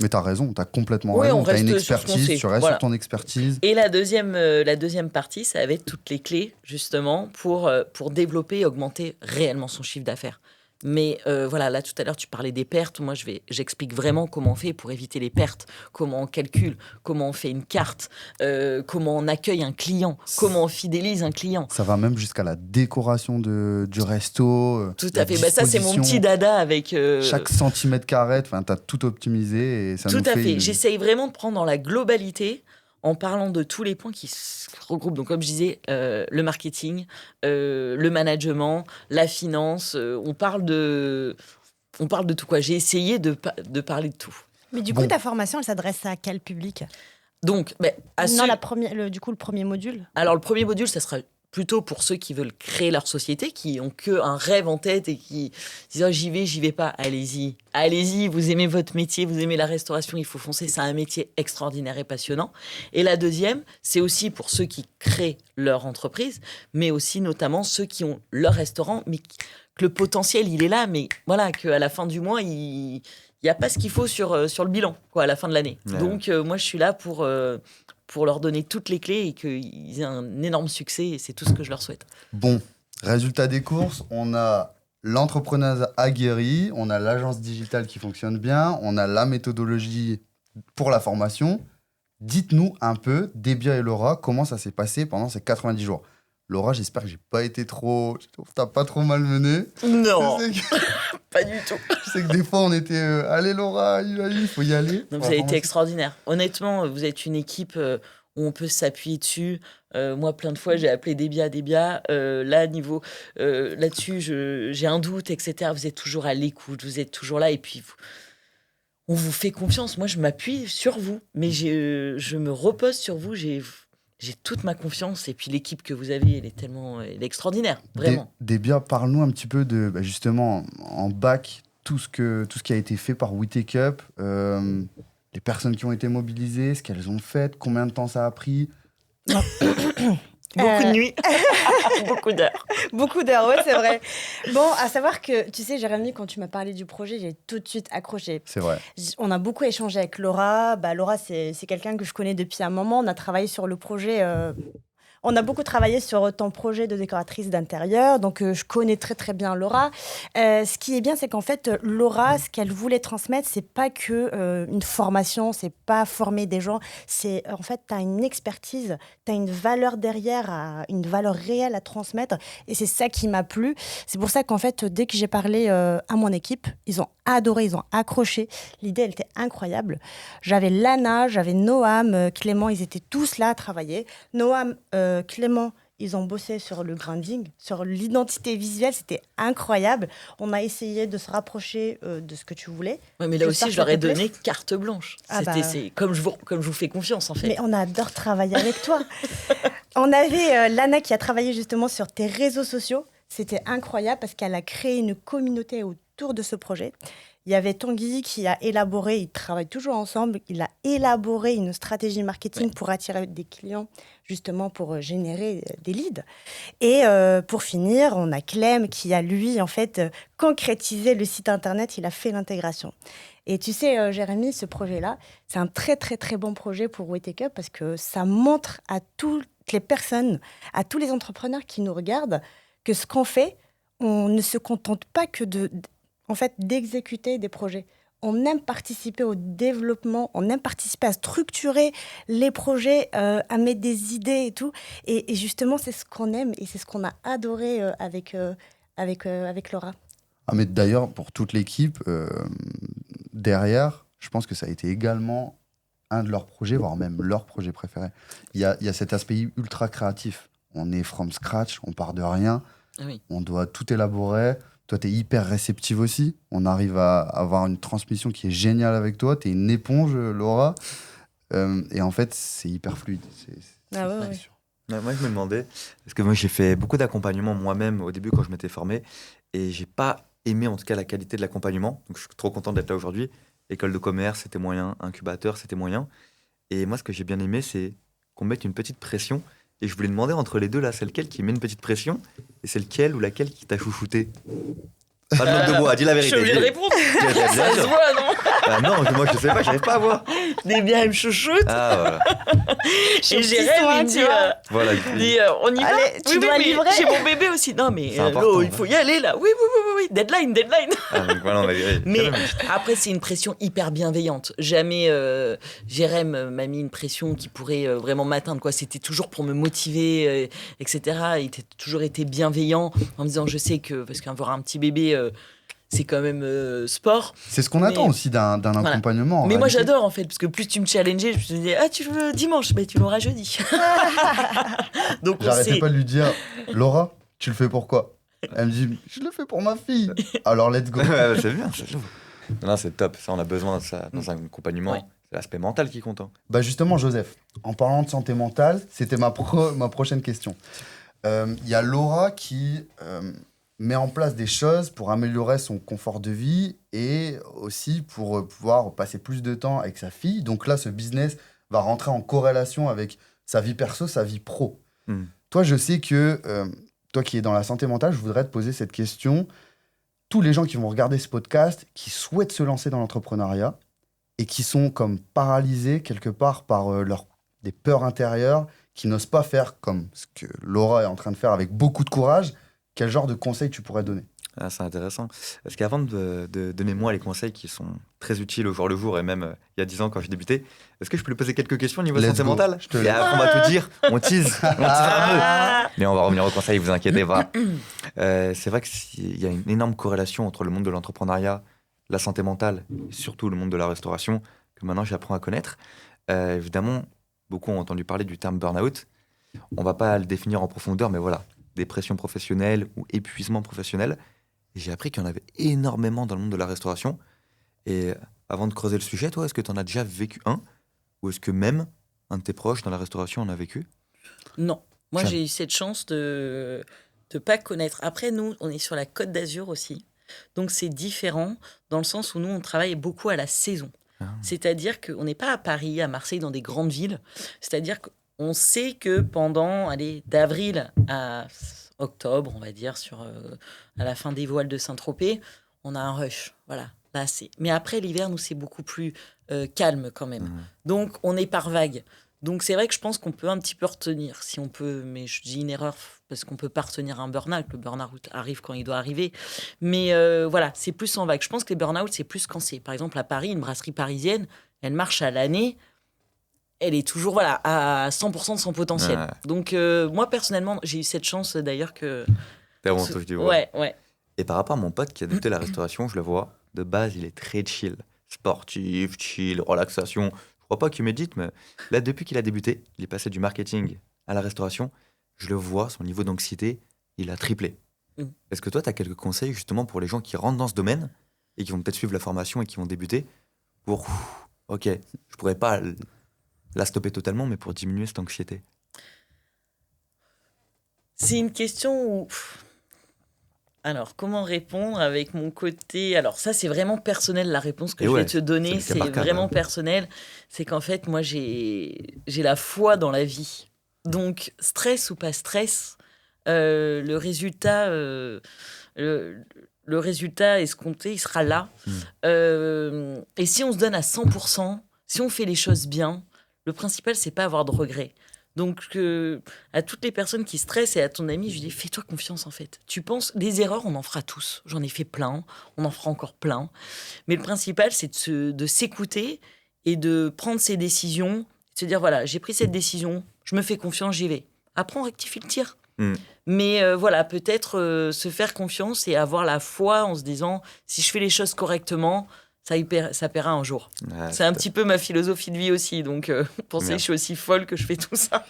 Mais t'as raison, t'as complètement Oui, raison. on T'as une reste sur ce qu'on expertise, sait. tu restes Voilà. sur ton expertise. et la deuxième partie, ça va être toutes les clés, justement, pour développer et augmenter réellement son chiffre d'affaires. Mais voilà, là, tout à l'heure, tu parlais des pertes. Moi, j'explique vraiment comment on fait pour éviter les pertes, comment on calcule, comment on fait une carte, comment on accueille un client, comment on fidélise un client. Ça va même jusqu'à la décoration du resto. Tout la à fait. Ça, c'est mon disposition. petit dada avec... Chaque centimètre carré, t'as tout optimisé et ça Tout nous à fait fait. une- J'essaye vraiment de prendre dans la globalité en parlant de tous les points qui se regroupent. Donc, comme je disais, le marketing, le management, la finance, on parle de tout, quoi. J'ai essayé de parler de tout. Mais du coup, Bon. ta formation, elle s'adresse à quel public? Donc, Non, le premier module. alors le premier module, ça sera plutôt pour ceux qui veulent créer leur société, qui ont qu'un rêve en tête et qui disent oh, j'y vais pas. Allez-y, vous aimez votre métier, vous aimez la restauration, il faut foncer, c'est un métier extraordinaire et passionnant. Et la deuxième, c'est aussi pour ceux qui créent leur entreprise, mais aussi notamment ceux qui ont leur restaurant, mais que le potentiel, il est là, mais voilà, qu'à la fin du mois, il n'y a pas ce qu'il faut sur le bilan, quoi, à la fin de l'année. Ouais. Donc, moi, je suis là pour leur donner toutes les clés et qu'ils aient un énorme succès, et c'est tout ce que je leur souhaite. Bon, résultat des courses, on a l'entrepreneuriat aguerri, on a l'agence digitale qui fonctionne bien, on a la méthodologie pour la formation. Dites-nous un peu, Debia et Laura, comment ça s'est passé pendant ces 90 jours. Laura, j'espère que j'ai pas été trop... T'as pas trop malmené. Non, Je sais que, pas du tout. je sais que des fois, on était... Allez Laura, il faut y aller. Donc, vous avez été extraordinaire. Honnêtement, vous êtes une équipe où on peut s'appuyer dessus. Moi, plein de fois, j'ai appelé Debia. Là, là-dessus, j'ai un doute, etc. Vous êtes toujours à l'écoute, vous êtes toujours là. Et puis, on vous fait confiance. Moi, je m'appuie sur vous. Mais je me repose sur vous. J'ai toute ma confiance. Et puis, l'équipe que vous avez, elle est extraordinaire. Vraiment. Debia, parle-nous un petit peu de, justement, en bac, tout ce qui a été fait par We Take Up, les personnes qui ont été mobilisées, ce qu'elles ont fait, combien de temps ça a pris. Beaucoup de nuits, beaucoup d'heures. Beaucoup d'heures, ouais, c'est vrai. Bon, à savoir que, tu sais, Jérémy, quand tu m'as parlé du projet, j'ai tout de suite accroché. C'est vrai. On a beaucoup échangé avec Laura. Laura, c'est quelqu'un que je connais depuis un moment. On a travaillé sur le projet. On a beaucoup travaillé sur ton projet de décoratrice d'intérieur, donc je connais très très bien Laura. Ce qui est bien, c'est qu'en fait, Laura, ce qu'elle voulait transmettre, c'est pas que une formation, c'est pas former des gens, c'est en fait, tu as une expertise, tu as une valeur derrière, une valeur réelle à transmettre, et c'est ça qui m'a plu. C'est pour ça qu'en fait, dès que j'ai parlé à mon équipe, ils ont adoré, ils ont accroché. L'idée, elle était incroyable. J'avais Lana, j'avais Noam, Clément, ils étaient tous là à travailler. Noam, Clément, Ils ont bossé sur le branding, sur l'identité visuelle. C'était incroyable. On a essayé de se rapprocher de ce que tu voulais. Ouais, mais là J'espère aussi, que je leur ça ai te plaît. donné carte blanche. Ah C'est comme je vous fais confiance, en fait. Mais on adore travailler avec toi. On avait Lana qui a travaillé justement sur tes réseaux sociaux. C'était incroyable parce qu'elle a créé une communauté autour de ce projet. Il y avait Tanguy qui a élaboré, ils travaillent toujours ensemble, il a élaboré une stratégie marketing pour attirer des clients, justement pour générer des leads. Et pour finir, on a Clem qui a, lui, en fait, concrétisé le site internet, il a fait l'intégration. Et tu sais, Jérémy, ce projet-là, c'est un très, très, très bon projet pour We Take Up parce que ça montre à toutes les personnes, à tous les entrepreneurs qui nous regardent, que ce qu'on fait, on ne se contente pas que en fait, d'exécuter des projets. On aime participer au développement, on aime participer à structurer les projets, à mettre des idées et tout. Et justement, c'est ce qu'on aime et c'est ce qu'on a adoré avec Laura. Ah, mais d'ailleurs, pour toute l'équipe, derrière, je pense que ça a été également un de leurs projets, voire même leur projet préféré. Il y a cet aspect ultra créatif. On est from scratch, on part de rien, Oui. on doit tout élaborer. Toi, tu es hyper réceptive aussi. On arrive à avoir une transmission qui est géniale avec toi. Tu es une éponge, Laura. Et en fait, c'est hyper fluide. Ah ouais. sûr. Ouais, moi, je me demandais, parce que moi, j'ai fait beaucoup d'accompagnement moi-même au début quand je m'étais formé, et j'ai pas aimé en tout cas la qualité de l'accompagnement. Donc, je suis trop content d'être là aujourd'hui. École de commerce, c'était moyen. Incubateur, c'était moyen. Et moi, ce que j'ai bien aimé, c'est qu'on mette une petite pression. Et je voulais demander entre les deux, là, c'est lequel qui met une petite pression et c'est lequel ou laquelle qui t'a chouchouté? Pas de langue de bois, dis la Je vérité. suis obligée de répondre. Ça se voit, non? Ah non, moi je sais pas, j'arrive pas à voir. Des biens, elle me chouchoute. Ah voilà. Et Jérém, il me dit, Voilà. il dit, on y va. Allez, tu dois mais livrer. j'ai mon bébé aussi. Non, mais C'est important, Lo, il faut y aller là. Oui. Deadline. Ah, donc voilà, on va dire. Mais après, c'est une pression hyper bienveillante. Jamais Jérém m'a mis une pression qui pourrait vraiment m'atteindre, quoi. C'était toujours pour me motiver, etc. Il a toujours été bienveillant en me disant, je sais que, parce qu'avoir un petit bébé, c'est quand même sport. C'est ce qu'on attend aussi d'un accompagnement. en Mais moi, réalité. j'adore, en fait, parce que plus tu me challengeais, je me disais, ah, tu veux dimanche? Ben, tu l'auras jeudi. Donc, J'arrêtais pas de lui dire, Laura, tu le fais pourquoi? Elle me dit, je le fais pour ma fille. Alors, let's go. Ouais, c'est bien, c'est bien. Non, c'est top. Ça, on a besoin de ça dans un accompagnement. Ouais. C'est l'aspect mental qui compte. Hein. Bah justement, Joseph, en parlant de santé mentale, c'était ma prochaine question. Il y a Laura qui met en place des choses pour améliorer son confort de vie et aussi pour pouvoir passer plus de temps avec sa fille. Donc là, ce business va rentrer en corrélation avec sa vie perso, sa vie pro. Toi, je sais que, toi qui es dans la santé mentale, je voudrais te poser cette question. Tous les gens qui vont regarder ce podcast, qui souhaitent se lancer dans l'entrepreneuriat et qui sont comme paralysés quelque part par des peurs intérieures, qui n'osent pas faire comme ce que Laura est en train de faire avec beaucoup de courage, quel genre de conseils tu pourrais donner? Ah, c'est intéressant. Parce qu'avant de donner moi les conseils qui sont très utiles au jour le jour et même il y a 10 ans quand j'ai débuté, est-ce que je peux lui poser quelques questions au niveau Let's santé go. mentale? Je te Et laisse. après, on va tout dire. On tease un peu. Mais on va revenir aux conseils, vous inquiétez pas. C'est vrai qu'il y a une énorme corrélation entre le monde de l'entrepreneuriat, la santé mentale et surtout le monde de la restauration que maintenant j'apprends à connaître. Évidemment, beaucoup ont entendu parler du terme burn-out. On va pas le définir en profondeur, mais voilà, dépression professionnelle ou épuisement professionnel. Et j'ai appris qu'il y en avait énormément dans le monde de la restauration. Et avant de creuser le sujet, toi, est-ce que tu en as déjà vécu un? Ou est-ce que même un de tes proches dans la restauration en a vécu? Non. Moi, Tiens. j'ai eu cette chance de pas connaître. Après, nous, on est sur la Côte d'Azur aussi. Donc, c'est différent dans le sens où nous, on travaille beaucoup à la saison. Ah. C'est-à-dire qu'on n'est pas à Paris, à Marseille, dans des grandes villes. C'est-à-dire qu'on sait que pendant, d'avril à octobre, on va dire, à la fin des voiles de Saint-Tropez, on a un rush. Voilà. Là, mais après, l'hiver, nous, c'est beaucoup plus calme quand même. Donc, on est par vague. Donc, c'est vrai que je pense qu'on peut un petit peu retenir, si on peut, mais je dis une erreur parce qu'on peut pas retenir un burn-out. Le burn-out arrive quand il doit arriver. Mais voilà, c'est plus en vague. Je pense que les burn-out, c'est plus quand c'est, par exemple, à Paris, une brasserie parisienne, elle marche à l'année, elle est toujours à 100% de son potentiel. Ouais. Donc, moi, personnellement, j'ai eu cette chance d'ailleurs que... T'as vraiment touché du bois. Ouais. Et par rapport à mon pote qui a débuté la restauration, je le vois, de base, il est très chill. Sportif, chill, relaxation. Je crois pas qu'il médite, mais là, depuis qu'il a débuté, il est passé du marketing à la restauration. je le vois, son niveau d'anxiété, il a triplé. Mm. Est-ce que toi, tu as quelques conseils justement pour les gens qui rentrent dans ce domaine et qui vont peut-être suivre la formation et qui vont débuter pour, ok, je pourrais pas la stopper totalement, mais pour diminuer cette anxiété? C'est une question où... Alors, comment répondre avec mon côté... Alors, ça, c'est vraiment personnel, la réponse que Et je ouais, vais te donner. c'est le cas C'est par cas, vraiment ouais. personnel. C'est qu'en fait, moi, j'ai la foi dans la vie. Donc, stress ou pas stress, le résultat... le résultat escompté, il sera là. Et si on se donne à 100%, si on fait les choses bien, le principal, c'est pas avoir de regrets. Donc, à toutes les personnes qui stressent et à ton ami, je dis fais-toi confiance en fait. Tu penses, des erreurs, on en fera tous. J'en ai fait plein, on en fera encore plein. Mais le principal, c'est de s'écouter et de prendre ses décisions, de se dire voilà, j'ai pris cette décision, je me fais confiance, j'y vais. Après, on rectifie le tir. Mm. Mais voilà, peut-être se faire confiance et avoir la foi en se disant si je fais les choses correctement, ça paiera un jour. Ouais, C'est un petit peu ma philosophie de vie aussi. Donc, pour ça, Bien. je suis aussi folle que je fais tout ça.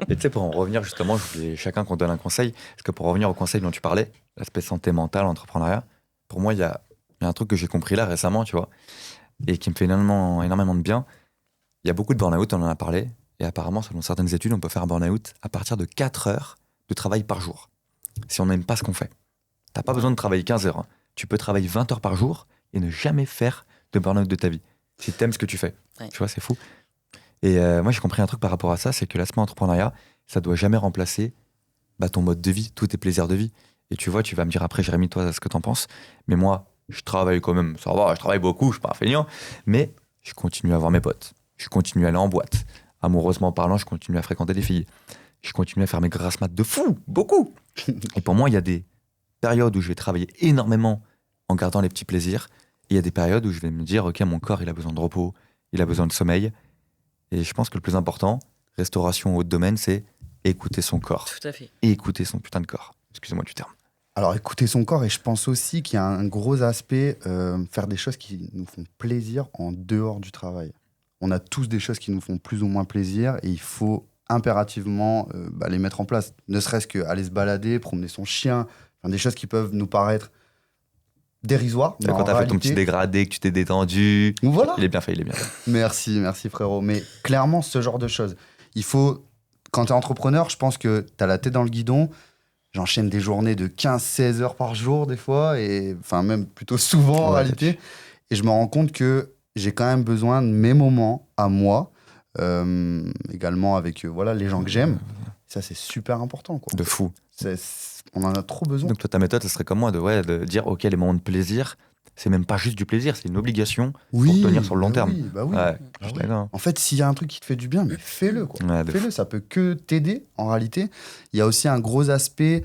Et tu sais, pour en revenir justement, je voulais chacun qu'on donne un conseil. Parce que pour revenir au conseil dont tu parlais, l'aspect santé mentale, entrepreneuriat, pour moi, il y a un truc que j'ai compris là récemment, tu vois, et qui me fait énormément de bien. Il y a beaucoup de burn-out, on en a parlé. Et apparemment, selon certaines études, on peut faire un burn-out à partir de 4 heures de travail par jour. Si on n'aime pas ce qu'on fait. T'as pas besoin de travailler 15 heures. Hein. Tu peux travailler 20 heures par jour et ne jamais faire de burn-out de ta vie. Si t'aimes ce que tu fais. Ouais. Tu vois, c'est fou. Et moi, j'ai compris un truc par rapport à ça, c'est que l'aspect entrepreneuriat, ça doit jamais remplacer ton mode de vie, tous tes plaisirs de vie. Et tu vois, tu vas me dire après, Jérémy, toi, ce que t'en penses. Mais moi, je travaille quand même, ça va, je travaille beaucoup, je suis pas un feignant. Mais je continue à voir mes potes. Je continue à aller en boîte. Amoureusement parlant, je continue à fréquenter des filles. Je continue à faire mes grasses mat de fou, beaucoup. Et pour moi, il y a des périodes où je vais travailler énormément en gardant les petits plaisirs. Et il y a des périodes où je vais me dire, ok, mon corps, il a besoin de repos, il a besoin de sommeil. Et je pense que le plus important, restauration au haut de domaine, c'est écouter son corps. Tout à fait. Et écouter son putain de corps. Excusez-moi du terme. Alors, écouter son corps, et je pense aussi qu'il y a un gros aspect, faire des choses qui nous font plaisir en dehors du travail. On a tous des choses qui nous font plus ou moins plaisir, et il faut impérativement les mettre en place. Ne serait-ce qu'aller se balader, promener son chien, enfin, des choses qui peuvent nous paraître dérisoires. mais Quand en t'as fait ton réalité- petit dégradé, que tu t'es détendu, Voilà. il est bien fait, il est bien fait. Merci frérot. Mais clairement, ce genre de choses. Il faut, quand tu es entrepreneur, je pense que tu as la tête dans le guidon. J'enchaîne des journées de 15-16 heures par jour des fois, et enfin même plutôt souvent en Ouais. réalité. Et je me rends compte que j'ai quand même besoin de mes moments à moi, également avec les gens que j'aime. Ça, c'est super important, quoi. De fou. On en a trop besoin. Donc toi, ta méthode, ce serait comme moi, de dire, ok, les moments de plaisir, c'est même pas juste du plaisir, c'est une obligation pour tenir sur le long terme. Oui, bah oui. Ouais, Ah je suis oui. d'accord. En fait, s'il y a un truc qui te fait du bien, mais fais-le, quoi. Ouais, de Fais-le, ça peut que t'aider en réalité. Il y a aussi un gros aspect,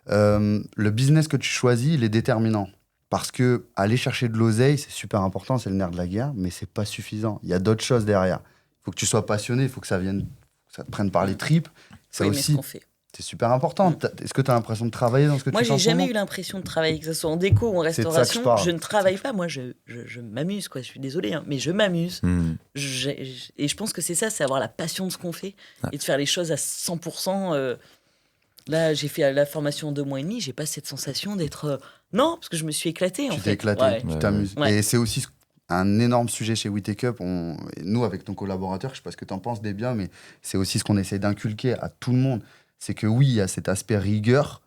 le business que tu choisis, il est déterminant. Parce que aller chercher de l'oseille, c'est super important, c'est le nerf de la guerre, mais c'est pas suffisant. Il y a d'autres choses derrière. Il faut que tu sois passionné, il faut que ça vienne, que ça te prenne par les tripes. Ça Faut aimer ce aussi, qu'on fait. c'est super important. Est-ce que tu as l'impression de travailler dans ce que Moi, tu fais en j'ai ce jamais moment eu l'impression de travailler, que ce soit en déco ou en C'est de ça que je restauration. parle. Je ne travaille pas. Moi, je m'amuse, quoi. Je suis désolée, hein, mais je m'amuse. Et je pense que c'est ça, c'est avoir la passion de ce qu'on fait et de faire les choses à 100%. Là, j'ai fait la formation en 2 mois et demi. J'ai pas cette sensation d'être. Non, parce que je me suis éclatée, en Tu fait. t'es éclaté, Ouais. tu t'amuses. Ouais. Et c'est aussi un énorme sujet chez We Take Up. Et nous, avec nos collaborateurs, je sais pas ce que tu en penses des biens, mais c'est aussi ce qu'on essaie d'inculquer à tout le monde. C'est que oui, il y a cet aspect rigueur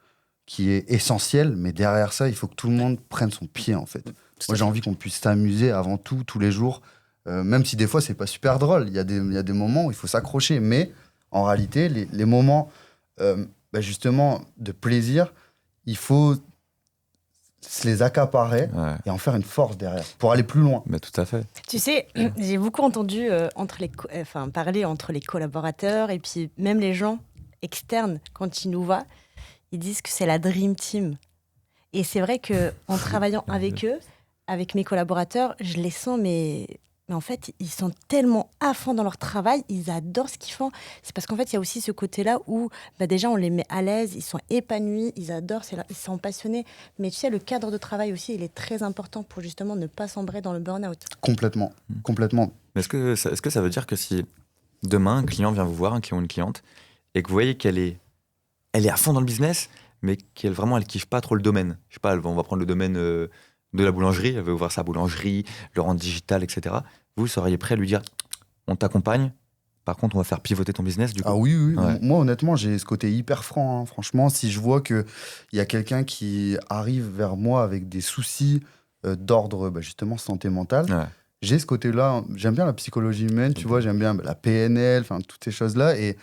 qui est essentiel, mais derrière ça, il faut que tout le monde prenne son pied, en fait. Moi, j'ai envie qu'on puisse s'amuser avant tout, tous les jours, même si des fois, c'est pas super drôle. Il y a des moments où il faut s'accrocher, mais en réalité, les moments, justement, de plaisir, il faut se les accaparer Ouais, et en faire une force derrière, pour aller plus loin. mais tout à fait. Tu sais, j'ai beaucoup entendu parler entre les collaborateurs et puis même les gens externes, quand ils nous voient, ils disent que c'est la Dream Team. Et c'est vrai qu'en travaillant avec eux, avec mes collaborateurs, je les sens, mais en fait, ils sont tellement à fond dans leur travail, ils adorent ce qu'ils font. C'est parce qu'en fait, il y a aussi ce côté-là où déjà, on les met à l'aise, ils sont épanouis, ils adorent, ils sont passionnés. Mais tu sais, le cadre de travail aussi, il est très important pour justement ne pas sombrer dans le burn-out. Complètement, complètement. Mais est-ce que ça veut dire que si demain, un client vient vous voir, un client ou une cliente, et que vous voyez qu'elle est elle est à fond dans le business, mais elle kiffe pas trop le domaine. Je sais pas, on va prendre le domaine de la boulangerie, elle veut ouvrir sa boulangerie, le rendre digital, etc. Vous seriez prêt à lui dire, on t'accompagne, par contre, on va faire pivoter ton business, du coup. Ah oui, oui. Ouais. Moi, honnêtement, j'ai ce côté hyper franc, hein. Franchement, si je vois qu'il y a quelqu'un qui arrive vers moi avec des soucis d'ordre, justement, santé mentale, Ouais. j'ai ce côté-là. J'aime bien la psychologie humaine, tu vois, j'aime bien la PNL, enfin, toutes ces choses-là. Et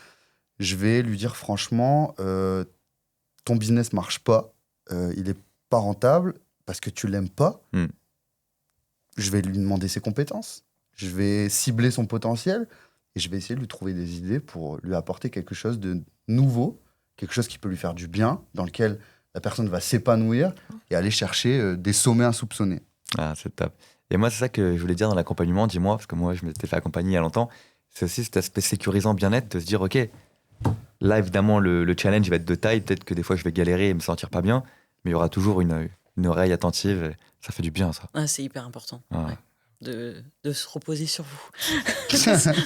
je vais lui dire, franchement, ton business marche pas, il est pas rentable parce que tu l'aimes pas. Mm. Je vais lui demander ses compétences. Je vais cibler son potentiel. Et je vais essayer de lui trouver des idées pour lui apporter quelque chose de nouveau, quelque chose qui peut lui faire du bien, dans lequel la personne va s'épanouir et aller chercher des sommets insoupçonnés. Ah, c'est top. Et moi, c'est ça que je voulais dire dans l'accompagnement, dis-moi, parce que moi, je m'étais fait accompagner il y a longtemps. C'est aussi cet aspect sécurisant, bien-être, de se dire, OK, là, évidemment, le challenge va être de taille. Peut-être que des fois, je vais galérer et me sentir pas bien, mais il y aura toujours une oreille attentive. Et ça fait du bien, ça. Ah, c'est hyper important. Ah. Ouais. De se reposer sur vous.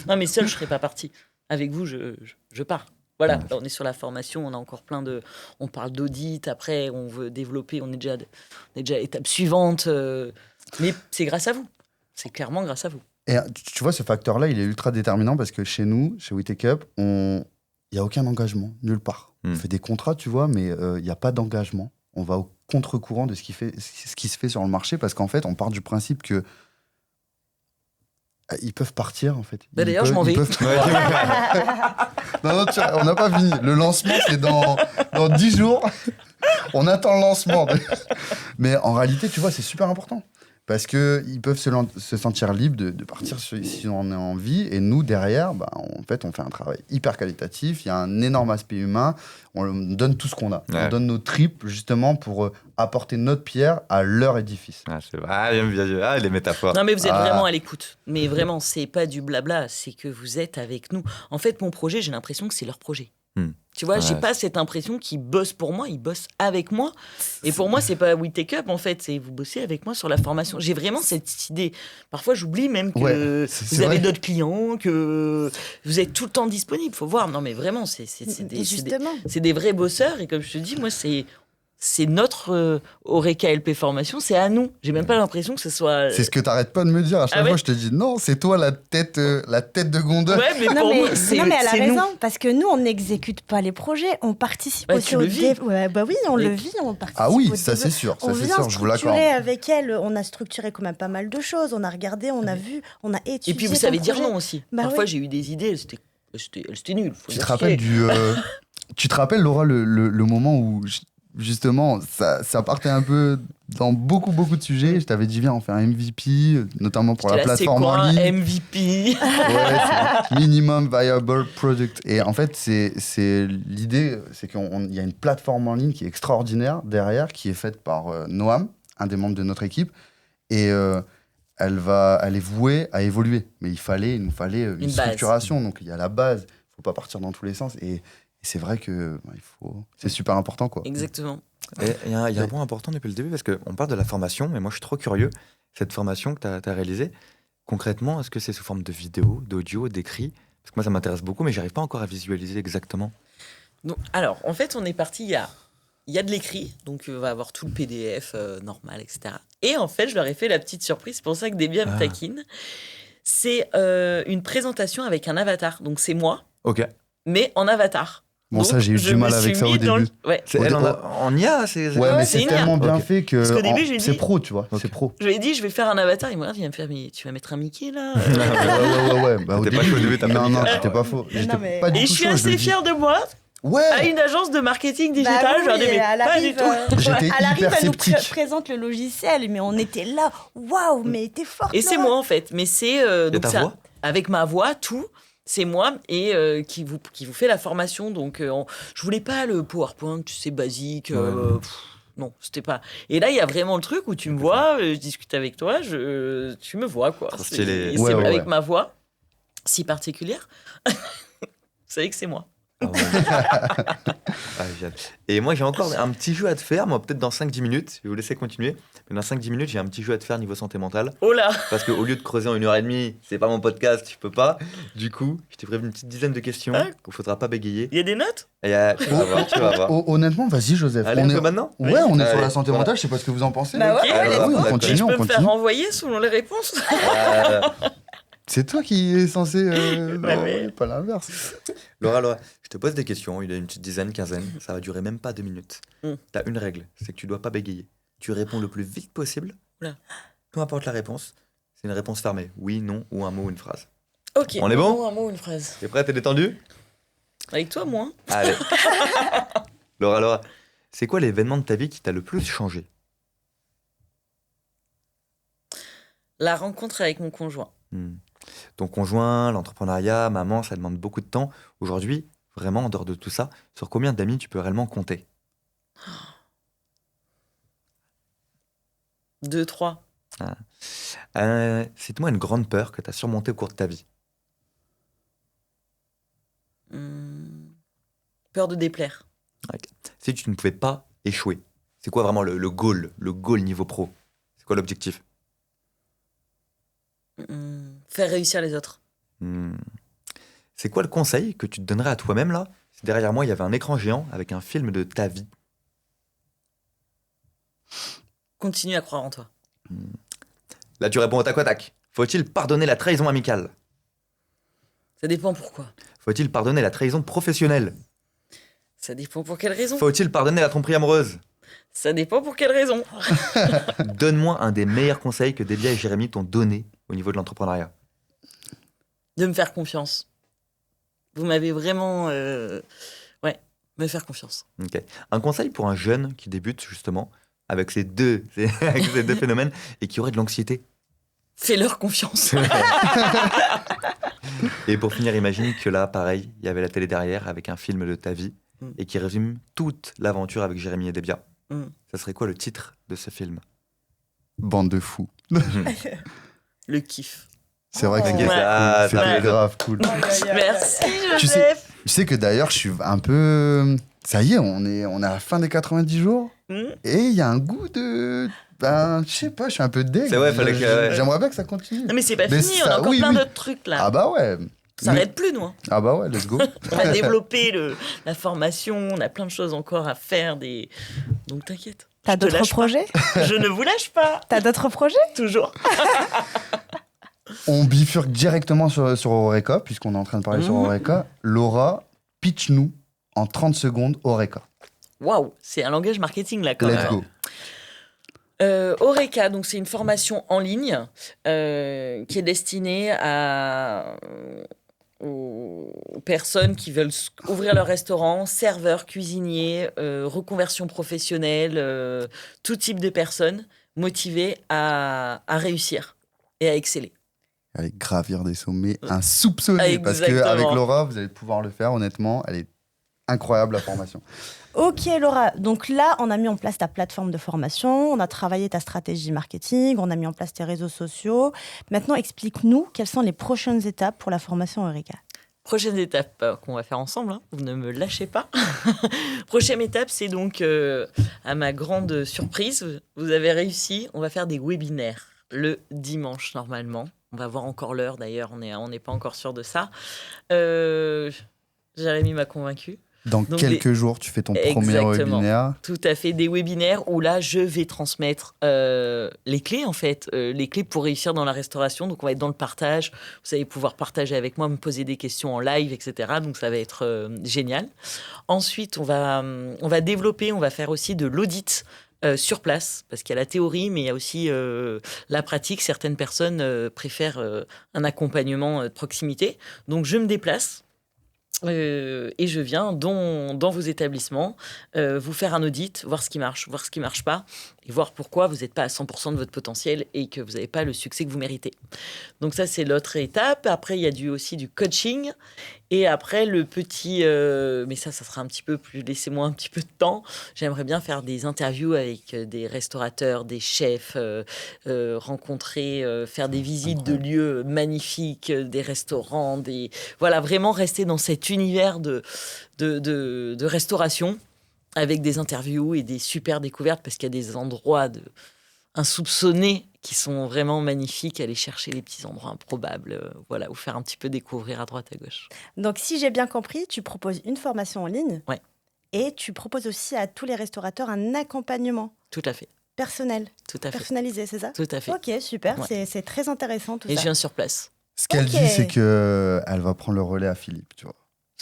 Non, mais seul, je ne serais pas partie. Avec vous, je pars. Voilà, là, on est sur la formation, on a encore plein de... On parle d'audit, après, on veut développer, on est déjà à l'étape suivante. Mais c'est grâce à vous. C'est clairement grâce à vous. Et tu vois, ce facteur-là, il est ultra déterminant parce que chez nous, chez We Take Up, il n'y a aucun engagement, nulle part. On fait des contrats, tu vois, mais il n'y a pas d'engagement. On va au contre-courant de ce qui se fait sur le marché parce qu'en fait, on part du principe que ils peuvent partir, en fait. D'ailleurs, je m'en vais. Non, on n'a pas fini. Le lancement, c'est dans 10 jours. On attend le lancement. Mais en réalité, tu vois, c'est super important. Parce qu'ils peuvent se sentir libres de partir si on en a envie. Et nous, derrière, en fait, on fait un travail hyper qualitatif. Il y a un énorme aspect humain. On donne tout ce qu'on a. Ouais. On donne nos tripes, justement, pour apporter notre pierre à leur édifice. Ah, c'est vrai. Ah, j'aime bien. Ah, les métaphores. Non, mais vous êtes vraiment à l'écoute. Mais vraiment, c'est pas du blabla. C'est que vous êtes avec nous. En fait, mon projet, j'ai l'impression que c'est leur projet. Tu vois, j'ai pas cette impression qu'ils bossent pour moi, ils bossent avec moi. Et pour moi, c'est pas We Take Up, en fait, c'est vous bossez avec moi sur la formation. J'ai vraiment cette idée. Parfois, j'oublie même que vous avez d'autres clients, que vous êtes tout le temps disponible. Faut voir. Non, mais vraiment, c'est des vrais bosseurs. Et comme je te dis, moi, c'est notre Oreca LP Formation, c'est à nous. J'ai même pas l'impression que ce soit... C'est ce que t'arrêtes pas de me dire. À chaque fois, je te dis, non, c'est toi la tête de gondole. Ouais, mais pour moi, non, mais elle a raison, parce que nous, on n'exécute pas les projets, on participe aussi au développement. Ouais, bah oui, on le vit, on participe. Ah oui, ça c'est sûr, on vient structurer avec elle, on a structuré quand même pas mal de choses, on a regardé, on a vu, on a étudié. Et puis vous savez dire non aussi. Parfois, j'ai eu des idées, c'était nul. Tu te rappelles tu te rappelles, Laura, le moment où... Justement, ça partait un peu dans beaucoup de sujets. Je t'avais dit, viens, on fait un MVP, notamment pour la plateforme en ligne. C'est quoi un MVP? Ouais, c'est Minimum Viable Product. Et en fait, c'est l'idée, c'est qu'il y a une plateforme en ligne qui est extraordinaire derrière, qui est faite par Noam, un des membres de notre équipe. Et elle est vouée à évoluer. Mais il nous fallait une structuration. Donc, il y a la base. Il ne faut pas partir dans tous les sens. Et c'est vrai que c'est super important, quoi. Exactement. Il y a un point important depuis le début, parce qu'on parle de la formation, mais moi je suis trop curieux. Cette formation que tu as réalisée, concrètement, est-ce que c'est sous forme de vidéo, d'audio, d'écrit? Parce que moi ça m'intéresse beaucoup, mais j'arrive pas encore à visualiser exactement. Donc, alors, en fait, on est parti, il y a de l'écrit, donc on va avoir tout le PDF normal, etc. Et en fait, je leur ai fait la petite surprise, c'est pour ça que Déby me taquine. C'est une présentation avec un avatar, donc c'est moi, mais en avatar. Bon, donc, ça, j'ai eu du mal avec ça au début. On y a. Mais c'est tellement bien fait que début, c'est pro, tu vois. C'est pro. Je lui ai dit, je vais faire un avatar. Il m'a dit, mais tu vas mettre un Mickey, là? Ouais. Bah, t'es pas chaud au début, t'as pas dit. Non, j'étais pas faux. Et je suis assez fière de moi. À une agence de marketing digital, pas du tout. J'étais hyper sceptique. Elle nous présente le logiciel, mais on était là. Waouh, mais t'es forte. Et c'est moi, en fait. Mais c'est... donc ta voix? Avec ma voix, tout... C'est moi et qui vous fait la formation. Donc, je voulais pas le PowerPoint, tu sais, basique. Non, c'était pas. Et là, il y a vraiment le truc où tu me vois, je discute avec toi, tu me vois, quoi. C'est avec ma voix si particulière. Vous savez que c'est moi. Ah ouais. Ah, j'ai hâte. Et moi, j'ai encore un petit jeu à te faire, moi, peut-être dans 5-10 minutes. Je vais vous laisser continuer. Mais dans 5-10 minutes, j'ai un petit jeu à te faire niveau santé mentale. Oh là! Parce qu'au lieu de creuser en 1h30, c'est pas mon podcast, je peux pas. Du coup, je t'ai prévu une petite dizaine de questions Ah. où il faudra pas bégayer. Il y a des notes? Et, tu vas voir, tu vas voir. Honnêtement, vas-y, Joseph. Allez, on on est... peut maintenant? Ouais, on est sur Allez, la santé voilà. mentale, je sais pas ce que vous en pensez. Bah ouais, Ok. ouais, let's oui, go. on Et continue, je on peux me faire continue. renvoyer selon les réponses? Euh, C'est toi qui es censé... Ouais, non, mais- pas l'inverse. Laura, je te pose des questions, il y a une petite dizaine, quinzaine, ça va durer même pas 2 minutes. Mm. T'as une règle, c'est que tu dois pas bégayer. Tu réponds le plus vite possible, Oula. peu importe la réponse, c'est une réponse fermée, oui, non, ou un mot ou une phrase. Ok. On est bon? Un mot, une phrase. T'es prêt, t'es détendu? Avec toi, moi. Allez. Laura, c'est quoi l'événement de ta vie qui t'a le plus changé? La rencontre avec mon conjoint. Ton conjoint, l'entrepreneuriat, maman, ça demande beaucoup de temps. Aujourd'hui, vraiment, en dehors de tout ça, sur combien d'amis tu peux réellement compter? 2, 3. Cite-moi une grande peur que tu as surmontée au cours de ta vie. Peur de déplaire. Si tu ne pouvais pas échouer, c'est quoi vraiment le goal niveau pro? C'est quoi l'objectif? Faire réussir les autres. C'est quoi le conseil que tu te donnerais à toi-même là si derrière moi il y avait un écran géant avec un film de ta vie? Continue à croire en toi. Là tu réponds au tac au tac. Faut-il pardonner la trahison amicale? Ça dépend pourquoi. Faut-il pardonner la trahison professionnelle? Ça dépend pour quelle raison. Faut-il pardonner la tromperie amoureuse? Ça dépend pour quelle raison. Donne-moi un des meilleurs conseils que Delia et Jérémy t'ont donné au niveau de l'entrepreneuriat. De me faire confiance. Vous m'avez vraiment... Ouais, me faire confiance. Ok. Un conseil pour un jeune qui débute justement avec ces deux phénomènes et qui aurait de l'anxiété. Fais-leur confiance. Et pour finir, imagine que là, pareil, il y avait la télé derrière avec un film de ta vie et qui résume toute l'aventure avec Jérémy et Debia. Ça serait quoi le titre de ce film? Bande de fous. Le kiff. C'est vrai que Ok, c'est ça c'est arrive. grave cool. Merci, Tu Joseph. Tu sais que d'ailleurs, je suis un peu... Ça y est, on est à la fin des 90 jours. Et il y a un goût de... Ben, je sais pas, je suis un peu deg. C'est vrai, fallait que- ouais. J'aimerais bien que ça continue. Non mais c'est pas Mais fini, on ça, a encore oui, plein oui. d'autres trucs là. Ah bah ouais. Ça n'arrête plus, nous. Hein. Ah bah ouais, let's go. On a développé la formation, on a plein de choses encore à faire. Donc t'inquiète. T'as Je te d'autres lâche pas. projets? Je ne vous lâche pas. T'as d'autres projets? Toujours. On bifurque directement sur Horeca, puisqu'on est en train de parler sur Horeca. Laura, pitch-nous en 30 secondes Horeca. Waouh, c'est un langage marketing là quand Let's même. go. Horeca, donc c'est une formation en ligne qui est destinée aux personnes qui veulent ouvrir leur restaurant, serveurs, cuisiniers, reconversion professionnelle, tout type de personnes motivées à réussir et à exceller. Allez, gravir des sommets insoupçonnés. Parce Exactement. qu'avec Laura, vous allez pouvoir le faire, honnêtement. Elle est incroyable, la formation. Ok Laura, donc là on a mis en place ta plateforme de formation, on a travaillé ta stratégie marketing, on a mis en place tes réseaux sociaux. Maintenant explique-nous quelles sont les prochaines étapes pour la formation Horeca. Prochaine étape qu'on va faire ensemble, hein. Vous ne me lâchez pas. Prochaine étape, c'est donc, à ma grande surprise, vous avez réussi, on va faire des webinaires le dimanche normalement. On va voir encore l'heure d'ailleurs, on n'est pas encore sûr de ça. Jérémy m'a convaincu. Dans Donc quelques jours, tu fais ton premier Exactement. webinaire. Tout à fait, des webinaires où là, je vais transmettre les clés, en fait, les clés pour réussir dans la restauration. Donc, on va être dans le partage. Vous allez pouvoir partager avec moi, me poser des questions en live, etc. Donc, ça va être génial. Ensuite, on va développer, on va faire aussi de l'audit sur place, parce qu'il y a la théorie, mais il y a aussi la pratique. Certaines personnes préfèrent un accompagnement de proximité. Donc, je me déplace. Et je viens dans vos établissements vous faire un audit, voir ce qui marche pas, et voir pourquoi vous n'êtes pas à 100% de votre potentiel et que vous n'avez pas le succès que vous méritez. Donc ça, c'est l'autre étape. Après, il y a aussi du coaching Et après, le petit... mais ça sera un petit peu plus... Laissez-moi un petit peu de temps. J'aimerais bien faire des interviews avec des restaurateurs, des chefs, rencontrer, faire des visites de lieux magnifiques, des restaurants, voilà, vraiment rester dans cet univers de restauration avec des interviews et des super découvertes parce qu'il y a des endroits insoupçonnés qui sont vraiment magnifiques, aller chercher les petits endroits improbables, voilà, ou faire un petit peu découvrir à droite, à gauche. Donc, si j'ai bien compris, tu proposes une formation en ligne. Ouais. Et tu proposes aussi à tous les restaurateurs un accompagnement Tout à fait. personnel, Tout à fait. personnalisé, c'est ça? Tout à fait. Ok, super, Ouais. c'est très intéressant tout Et ça. je viens sur place. Ce qu'elle Ok. dit, c'est qu'elle va prendre le relais à Philippe, tu vois.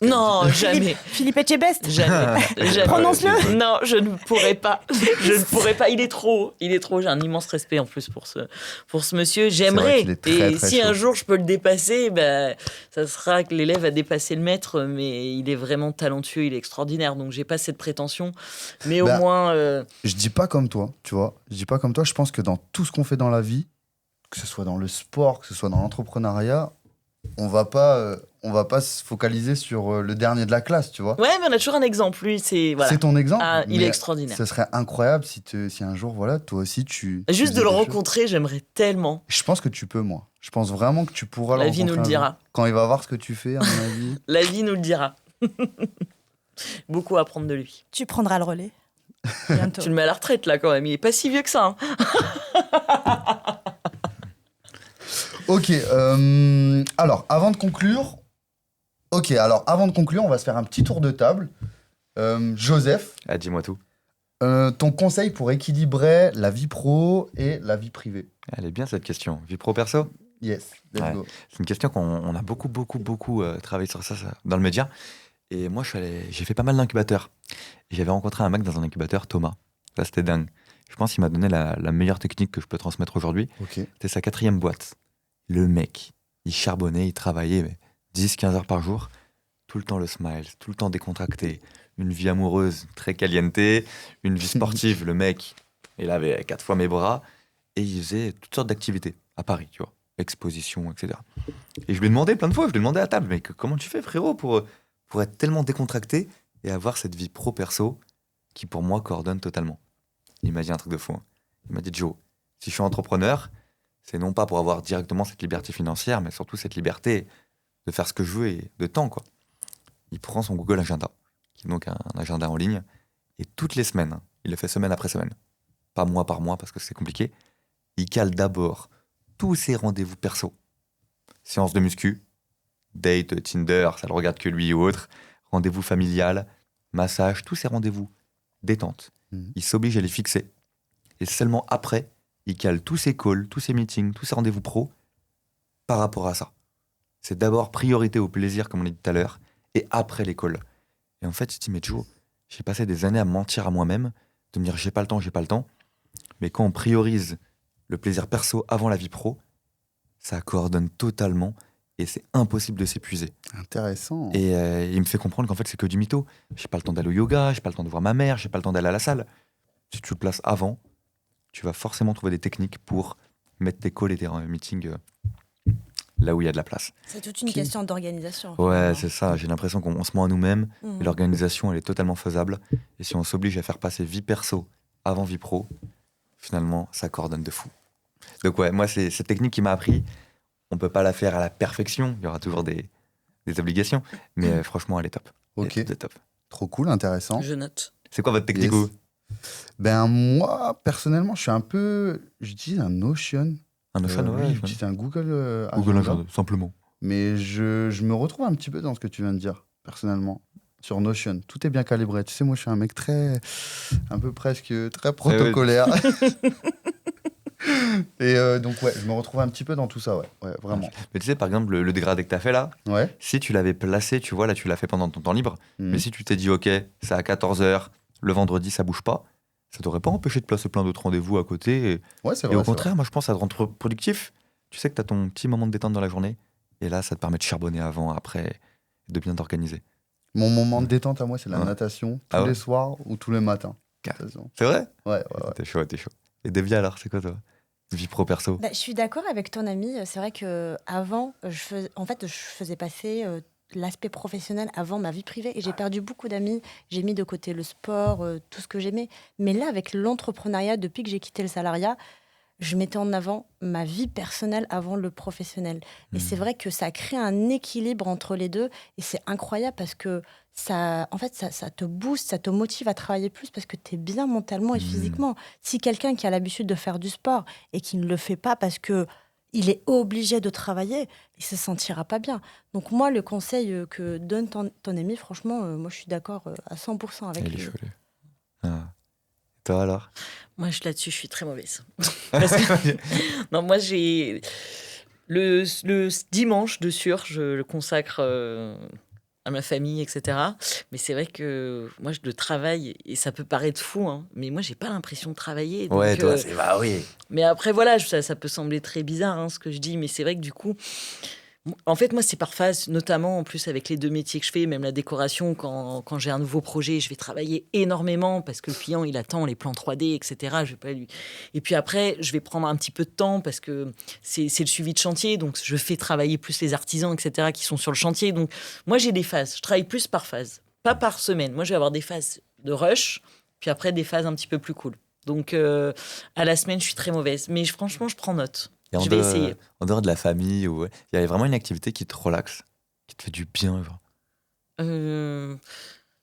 Non, jamais. Philippe Etchebest. Jamais. Jamais. Prononce-le. Non, je ne pourrais pas. Je ne pourrais pas. Il est trop. J'ai un immense respect en plus pour ce monsieur. J'aimerais. qu'il est très, Et très si chaud. un jour je peux le dépasser, ben, ça sera que l'élève a dépassé le maître. Mais il est vraiment talentueux. Il est extraordinaire. Donc j'ai pas cette prétention. Mais au Bah, moins. Je dis pas comme toi, tu vois. Je dis pas comme toi. Je pense que dans tout ce qu'on fait dans la vie, que ce soit dans le sport, que ce soit dans l'entrepreneuriat, on va pas se focaliser sur le dernier de la classe, tu vois. Ouais, mais on a toujours un exemple. Lui, c'est voilà. C'est ton exemple. Ah, il est mais extraordinaire. Ce serait incroyable si un jour, voilà, toi aussi, tu Juste de faisais le des choses. rencontrer, j'aimerais tellement. Je pense que tu peux, moi. Je pense vraiment que tu pourras La le vie nous rencontrer le un jour. dira. Quand il va voir ce que tu fais, à mon avis. La vie nous le dira. Beaucoup à apprendre de lui. Tu prendras le relais bientôt. Tu le mets à la retraite là quand même. Il est pas si vieux que ça. Hein. Ok, alors avant de conclure, on va se faire un petit tour de table. Joseph, Ah, dis-moi tout. ton conseil pour équilibrer la vie pro et la vie privée. Elle est bien cette question. Vie pro perso? Yes, let's Ouais. go. C'est une question qu'on a beaucoup travaillé sur ça dans le média. Et moi, j'ai fait pas mal d'incubateurs. Et j'avais rencontré un mec dans un incubateur, Thomas. Ça, c'était dingue. Je pense qu'il m'a donné la meilleure technique que je peux transmettre aujourd'hui. Ok. C'était sa 4e boîte. Le mec, il charbonnait, il travaillait 10-15 heures par jour. Tout le temps le smile, tout le temps décontracté. Une vie amoureuse très caliente, une vie sportive. Le mec, il avait 4 fois mes bras. Et il faisait toutes sortes d'activités à Paris, tu vois. Exposition, etc. Et je lui ai demandé plein de fois, je lui ai demandé à table, mais comment tu fais, frérot, pour être tellement décontracté et avoir cette vie pro-perso qui, pour moi, coordonne totalement. Il m'a dit un truc de fou. Hein. Il m'a dit, Joe, si je suis entrepreneur, c'est non pas pour avoir directement cette liberté financière, mais surtout cette liberté de faire ce que je veux et de temps, quoi. Il prend son Google Agenda, qui est donc un agenda en ligne, et toutes les semaines, hein, il le fait semaine après semaine, pas mois par mois parce que c'est compliqué, il cale d'abord tous ses rendez-vous perso. Séance de muscu, date, Tinder, ça le regarde que lui ou autre, rendez-vous familial, massage, tous ses rendez-vous détente. Mhm. Il s'oblige à les fixer. Et seulement après, il cale tous ses calls, tous ses meetings, tous ses rendez-vous pro par rapport à ça. C'est d'abord priorité au plaisir, comme on l'a dit tout à l'heure, et après les calls. Et en fait, je dis, mais Joe, j'ai passé des années à mentir à moi-même, de me dire j'ai pas le temps. Mais quand on priorise le plaisir perso avant la vie pro, ça coordonne totalement et c'est impossible de s'épuiser. Intéressant. Et il me fait comprendre qu'en fait, c'est que du mytho. J'ai pas le temps d'aller au yoga, j'ai pas le temps de voir ma mère, j'ai pas le temps d'aller à la salle. Si tu le places avant, tu vas forcément trouver des techniques pour mettre tes calls et tes meetings là où il y a de la place. C'est toute une Ok. question d'organisation. Ouais, finalement. c'est ça. J'ai l'impression qu'on se ment à nous-mêmes Mhm. et l'organisation, elle est totalement faisable. Et si on s'oblige à faire passer vie perso avant vie pro, finalement, ça coordonne de fou. Donc ouais, moi, c'est cette technique qui m'a appris. On peut pas la faire à la perfection. Il y aura toujours des obligations. Mais franchement, elle est top. Ok. Elle est top. Trop cool, intéressant. Je note. C'est quoi votre technique? Yes. Ben moi, personnellement, je suis un peu... J'utilise un Notion. Un Notion, Lui, ouais. j'utilise un Google Google Agenda. Agenda, simplement. Mais je me retrouve un petit peu dans ce que tu viens de dire, personnellement, sur Notion. Tout est bien calibré. Tu sais, moi, je suis un mec un peu presque très protocolaire. Et donc, ouais, je me retrouve un petit peu dans tout ça, ouais, vraiment. Mais tu sais, par exemple, le dégradé que tu as fait là, Ouais. si tu l'avais placé, tu vois, là, tu l'as fait pendant ton temps libre, Mhm. mais si tu t'es dit, OK, c'est à 14h, le vendredi, ça bouge pas, ça t'aurait pas empêché de placer plein d'autres rendez-vous à côté. Ouais, c'est Et vrai. au c'est contraire, moi, je pense que ça te rend productif. Tu sais que tu as ton petit moment de détente dans la journée, et là, ça te permet de charbonner avant, après, et de bien t'organiser. vrai. Mon moment de détente à moi, c'est la Ouais. natation, tous Ah ouais les soirs ou tous les matins. Car- Natation. C'est vrai? Ouais. T'es chaud. Et Davia, alors, c'est quoi, toi? Vie pro perso? Bah, je suis d'accord avec ton ami. C'est vrai que avant, je faisais passer l'aspect professionnel avant ma vie privée et j'ai perdu beaucoup d'amis. J'ai mis de côté le sport, tout ce que j'aimais. Mais là, avec l'entrepreneuriat, depuis que j'ai quitté le salariat, je mettais en avant ma vie personnelle avant le professionnel. Et c'est vrai que ça crée un équilibre entre les deux et c'est incroyable parce que ça te booste, ça te motive à travailler plus parce que tu es bien mentalement et physiquement. Si quelqu'un qui a l'habitude de faire du sport et qui ne le fait pas parce que il est obligé de travailler, il se sentira pas bien. Donc moi, le conseil que donne ton ami, franchement, moi je suis d'accord à 100% avec Il est lui. chaud, lui. Ah. Toi alors? Moi, là-dessus, je suis très mauvaise. Parce que- non, moi, j'ai... Le dimanche de sûr, je le consacre à ma famille, etc. Mais c'est vrai que moi, je le travaille, et ça peut paraître fou, hein, mais moi, j'ai pas l'impression de travailler. Donc, Ouais, toi, c'est... Bah oui. mais après, voilà, ça peut sembler très bizarre, hein, ce que je dis, mais c'est vrai que du coup... En fait, moi, c'est par phase, notamment en plus avec les 2 métiers que je fais, même la décoration, quand j'ai un nouveau projet, je vais travailler énormément parce que le client, il attend les plans 3D, etc. Je vais pas lui... Et puis après, je vais prendre un petit peu de temps parce que c'est le suivi de chantier, donc je fais travailler plus les artisans, etc., qui sont sur le chantier. Donc, moi, j'ai des phases. Je travaille plus par phase, pas par semaine. Moi, je vais avoir des phases de rush, puis après, des phases un petit peu plus cool. Donc, à la semaine, je suis très mauvaise. Mais franchement, je prends note. Et Je vais essayer. En dehors de la famille, il y a vraiment une activité qui te relaxe, qui te fait du bien, genre.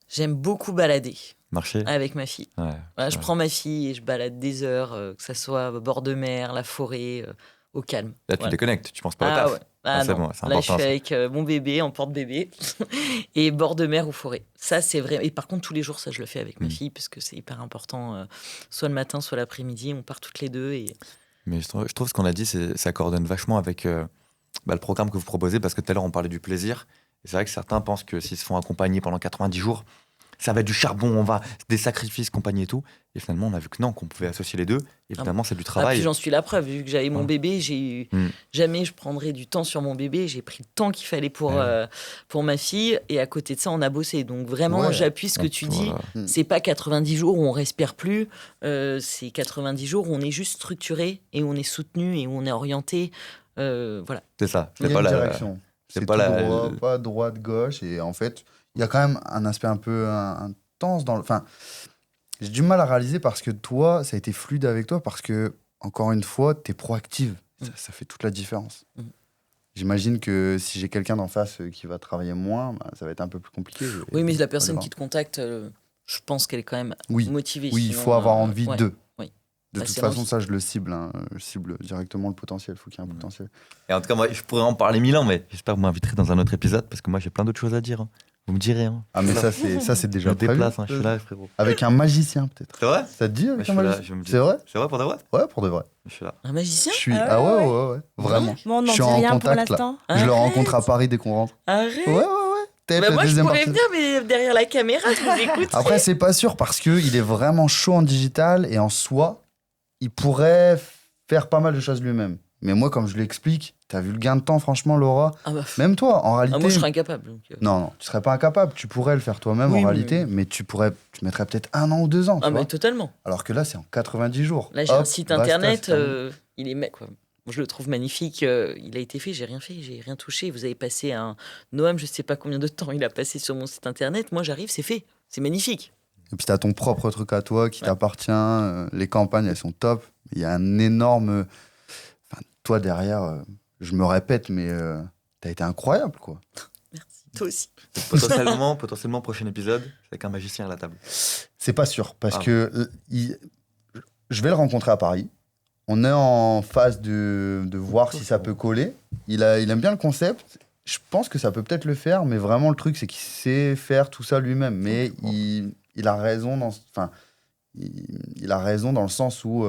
J'aime beaucoup balader Marcher. avec ma fille. Ouais. Voilà, je Ouais. prends ma fille et je balade des heures, que ça soit au bord de mer, la forêt, au calme. Là, tu Voilà. déconnectes, tu penses pas au Ah taf. ouais. Ah c'est non. bon, c'est Là, je suis important. Ça. avec mon bébé en porte-bébé et bord de mer ou forêt. Ça, c'est vrai. Et par contre, tous les jours, ça, je le fais avec ma fille parce que c'est hyper important. Soit le matin, soit l'après-midi, on part toutes les deux. Et... Mais je trouve ce qu'on a dit, ça coordonne vachement avec le programme que vous proposez, parce que tout à l'heure, on parlait du plaisir. Et c'est vrai que certains pensent que s'ils se font accompagner pendant 90 jours, ça va être du charbon, des sacrifices, compagnie et tout. Et finalement, on a vu que non, qu'on pouvait associer les deux. Et finalement, c'est du Ah, travail. puis j'en suis la preuve. Vu que j'avais mon Ouais. bébé, j'ai eu... Jamais je prendrais du temps sur mon bébé. J'ai pris le temps qu'il fallait pour ma fille. Et à côté de ça, on a bossé. Donc vraiment, Ouais. j'appuie ce que tu dis. C'est pas 90 jours où on respire plus. C'est 90 jours où on est juste structuré et où on est soutenu et où on est orienté. Voilà. C'est ça. Il y a C'est pas une la... direction. c'est C'est pas tout la- droit, pas droite, gauche. Et en fait, il y a quand même un aspect un peu intense dans le... Enfin, j'ai du mal à réaliser parce que toi, ça a été fluide avec toi parce que, encore une fois, tu es proactive. Ça fait toute la différence. Mm. J'imagine que si j'ai quelqu'un d'en face qui va travailler moins, bah, ça va être un peu plus compliqué. Oui, mais la personne D'accord. qui te contacte, je pense qu'elle est quand même Oui. motivée. Oui, il sinon, faut avoir envie ouais. d'eux. Oui. De Bah, toute c'est façon, l'envie. ça, je le cible. Hein. Je cible directement le potentiel. Il faut qu'il y ait un potentiel. Et en tout cas, moi, je pourrais en parler 1000 ans, mais j'espère que vous m'inviterez dans un autre épisode, parce que moi, j'ai plein d'autres choses à dire. Hein. Vous me direz. Hein. Ah, mais Voilà. ça, c'est Je déjà me prévu. déplace, hein, je suis là, frérot. Avec un magicien, peut-être. C'est vrai? Ça te dit Mais avec je un suis là, magicien je me dis- C'est vrai C'est vrai pour de vrai? Ouais, pour de vrai. Je suis là. Un magicien? Je suis... Ah Ah ouais, ouais. Vraiment. Bon, on Je n'en suis dit en rien pour contact, là. l'instant. Je le rencontre à Paris dès qu'on rentre. Arrête. Ouais. Peut-être Bah, la moi, je deuxième pourrais partie. venir, mais derrière la caméra, je vous écoute. Après, c'est pas sûr parce qu'il est vraiment chaud en digital et en soi, il pourrait faire pas mal de choses lui-même. Mais moi, comme je l'explique, t'as vu le gain de temps, franchement, Laura. Ah bah, Même toi, en réalité. moi, je serais incapable. Donc, Non, tu serais pas incapable. Tu pourrais le faire toi-même Oui, en mais- réalité, mais tu mettrais peut-être 1 an ou 2 ans. Tu Ah, vois. mais totalement. Alors que là, c'est en 90 jours. Là, j'ai un Hop, site basta, internet, c'est terminé. il est quoi. Je le trouve magnifique. Il a été fait, j'ai rien touché. Vous avez passé un Noam, je sais pas combien de temps il a passé sur mon site internet. Moi, j'arrive, c'est fait. C'est magnifique. Et puis, t'as ton propre truc à toi qui Ouais. t'appartient. Les campagnes, elles sont top. Il y a un énorme. Enfin, toi, derrière, je me répète, mais t'as été incroyable, quoi. Merci. Toi aussi. Potentiellement, prochain épisode, avec un magicien à la table. C'est pas sûr, parce Ah. que je vais le rencontrer à Paris. On est en phase de voir si ça peut coller. Il aime bien le concept. Je pense que ça peut peut-être le faire, mais vraiment, le truc, c'est qu'il sait faire tout ça lui-même. Mais il a raison il a raison dans le sens où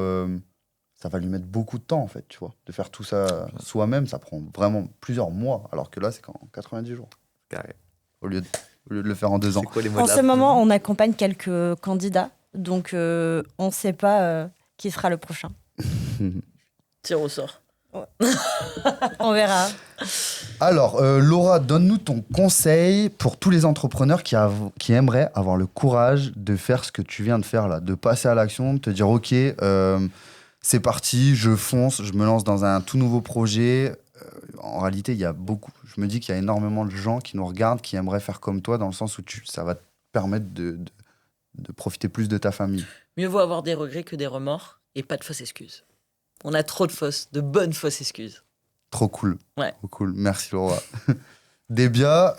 ça va lui mettre beaucoup de temps, en fait, tu vois. De faire tout ça soi-même, ça prend vraiment plusieurs mois, alors que là, c'est qu'en 90 jours, Carré. au lieu de le faire en 2 ans. C'est quoi les mots En de la- ce moment, on accompagne quelques candidats, donc on ne sait pas qui sera le prochain. Tire au sort. On verra. Alors, Laura, donne-nous ton conseil pour tous les entrepreneurs qui aimeraient avoir le courage de faire ce que tu viens de faire là, de passer à l'action, de te dire ok, c'est parti, je fonce, je me lance dans un tout nouveau projet. en réalité, je me dis qu'il y a énormément de gens qui nous regardent, qui aimeraient faire comme toi, dans le sens où ça va te permettre de profiter plus de ta famille. Mieux vaut avoir des regrets que des remords et pas de fausses excuses. On a trop de bonnes fausses excuses. Trop cool. Ouais. Trop cool. Merci Laura. Débia,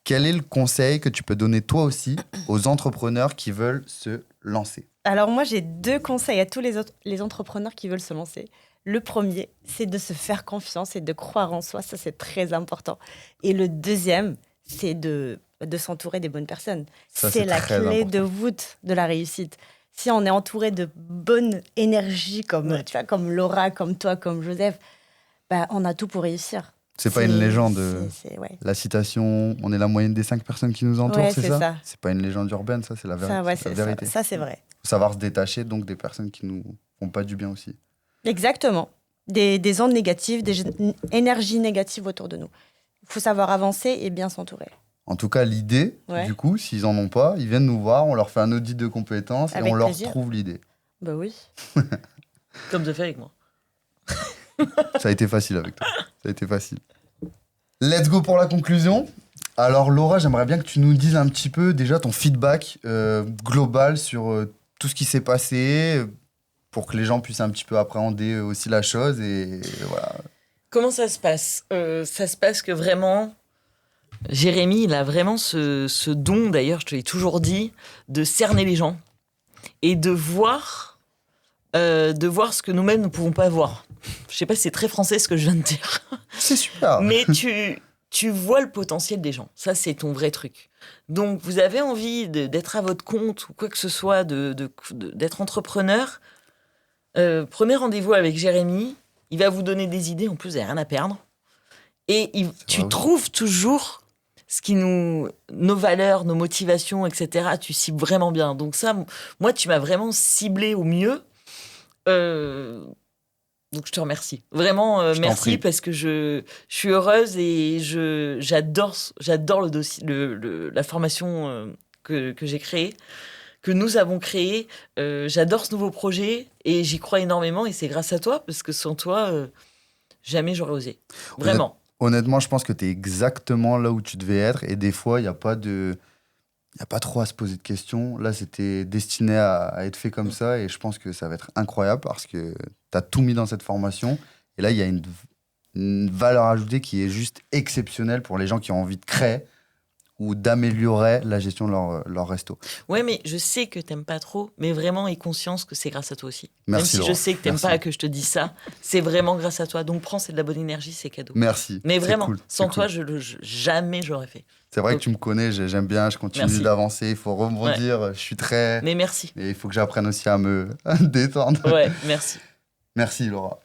quel est le conseil que tu peux donner toi aussi aux entrepreneurs qui veulent se lancer? Alors moi, j'ai 2 conseils à tous les entrepreneurs qui veulent se lancer. Le premier, c'est de se faire confiance et de croire en soi. Ça, c'est très important. Et le deuxième, c'est de s'entourer des bonnes personnes. Ça, c'est la très clé important. de voûte de la réussite. Si on est entouré de bonne énergie, comme, tu vois, comme Laura, comme toi, comme Joseph, bah, on a tout pour réussir. C'est pas une légende. Ouais. La citation, on est la moyenne des 5 personnes qui nous entourent, Ouais, c'est c'est ça? ça. C'est pas une légende urbaine, ça, c'est la, Ça, ouais, c'est la vérité. ça, c'est vrai. Faut savoir se détacher donc des personnes qui nous font pas du bien aussi. Exactement. Des ondes négatives, des énergies négatives autour de nous. Il faut savoir avancer et bien s'entourer. En tout cas, l'idée, Ouais. du coup, s'ils en ont pas, ils viennent nous voir, on leur fait un audit de compétences et Avec on leur plaisir. trouve l'idée. Bah oui. Comme tu as fait avec moi. Ça a été facile avec toi. Ça a été facile. Let's go pour la conclusion. Alors Laura, j'aimerais bien que tu nous dises un petit peu déjà ton feedback global sur tout ce qui s'est passé pour que les gens puissent un petit peu appréhender aussi la chose et voilà. Comment ça se passe? Ça se passe que vraiment, Jérémy, il a vraiment ce don, d'ailleurs, je te l'ai toujours dit, de cerner les gens et de voir ce que nous-mêmes ne pouvons pas voir. Je sais pas si c'est très français ce que je viens de dire. C'est super. Mais tu vois le potentiel des gens. Ça, c'est ton vrai truc. Donc, vous avez envie d'être à votre compte ou quoi que ce soit, d'être entrepreneur, prenez rendez-vous avec Jérémy. Il va vous donner des idées. En plus, vous n'avez rien à perdre. Et tu vrai aussi. trouves toujours nos valeurs, nos motivations, etc. Tu cibles vraiment bien. Donc ça, moi, tu m'as vraiment ciblé au mieux. Donc je te remercie. Vraiment, Je t'en merci prie. parce que je suis heureuse et j'adore le dossier, la formation que j'ai créée, que nous avons créée. J'adore ce nouveau projet et j'y crois énormément et c'est grâce à toi parce que sans toi, jamais j'aurais osé. Vraiment. Honnêtement, je pense que tu es exactement là où tu devais être et des fois, il n'y a pas trop à se poser de questions. Là, c'était destiné à être fait comme ça et je pense que ça va être incroyable parce que tu as tout mis dans cette formation. Et là, il y a une valeur ajoutée qui est juste exceptionnelle pour les gens qui ont envie de créer ou d'améliorer la gestion de leur resto. Ouais, mais je sais que t'aimes pas trop, mais vraiment aie conscience que c'est grâce à toi aussi. Merci, Même si Laura. je sais que t'aimes Merci. pas que je te dise ça, c'est vraiment grâce à toi. Donc prends, c'est de la bonne énergie, c'est cadeau. Merci. Mais C'est vraiment, cool, sans c'est toi, cool. jamais j'aurais fait. C'est vrai que tu me connais, j'aime bien, je continue Merci. d'avancer, il faut rebondir, je suis très... Mais merci. Et il faut que j'apprenne aussi à me détendre. Ouais, merci. Merci Laura.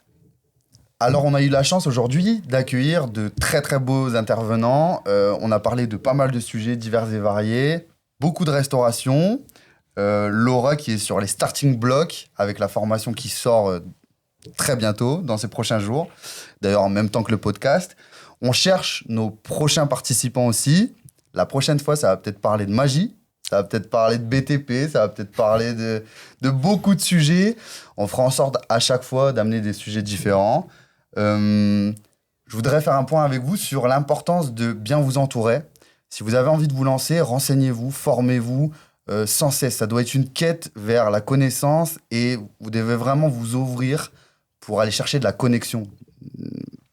Alors on a eu la chance aujourd'hui d'accueillir de très très beaux intervenants. On a parlé de pas mal de sujets divers et variés, beaucoup de restauration. Laura qui est sur les starting blocks avec la formation qui sort très bientôt, dans ces prochains jours. D'ailleurs en même temps que le podcast. On cherche nos prochains participants aussi. La prochaine fois, ça va peut-être parler de magie. Ça va peut-être parler de BTP, ça va peut-être parler de beaucoup de sujets. On fera en sorte à chaque fois d'amener des sujets différents. Je voudrais faire un point avec vous sur l'importance de bien vous entourer. Si vous avez envie de vous lancer, renseignez-vous, formez-vous sans cesse. Ça doit être une quête vers la connaissance et vous devez vraiment vous ouvrir pour aller chercher de la connexion.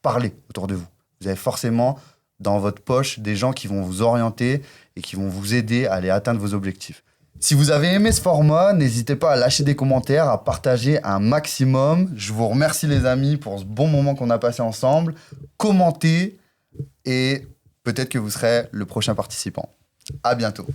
Parlez autour de vous. Vous avez forcément dans votre poche des gens qui vont vous orienter et qui vont vous aider à aller atteindre vos objectifs. Si vous avez aimé ce format, n'hésitez pas à lâcher des commentaires, à partager un maximum. Je vous remercie les amis pour ce bon moment qu'on a passé ensemble. Commentez et peut-être que vous serez le prochain participant. À bientôt.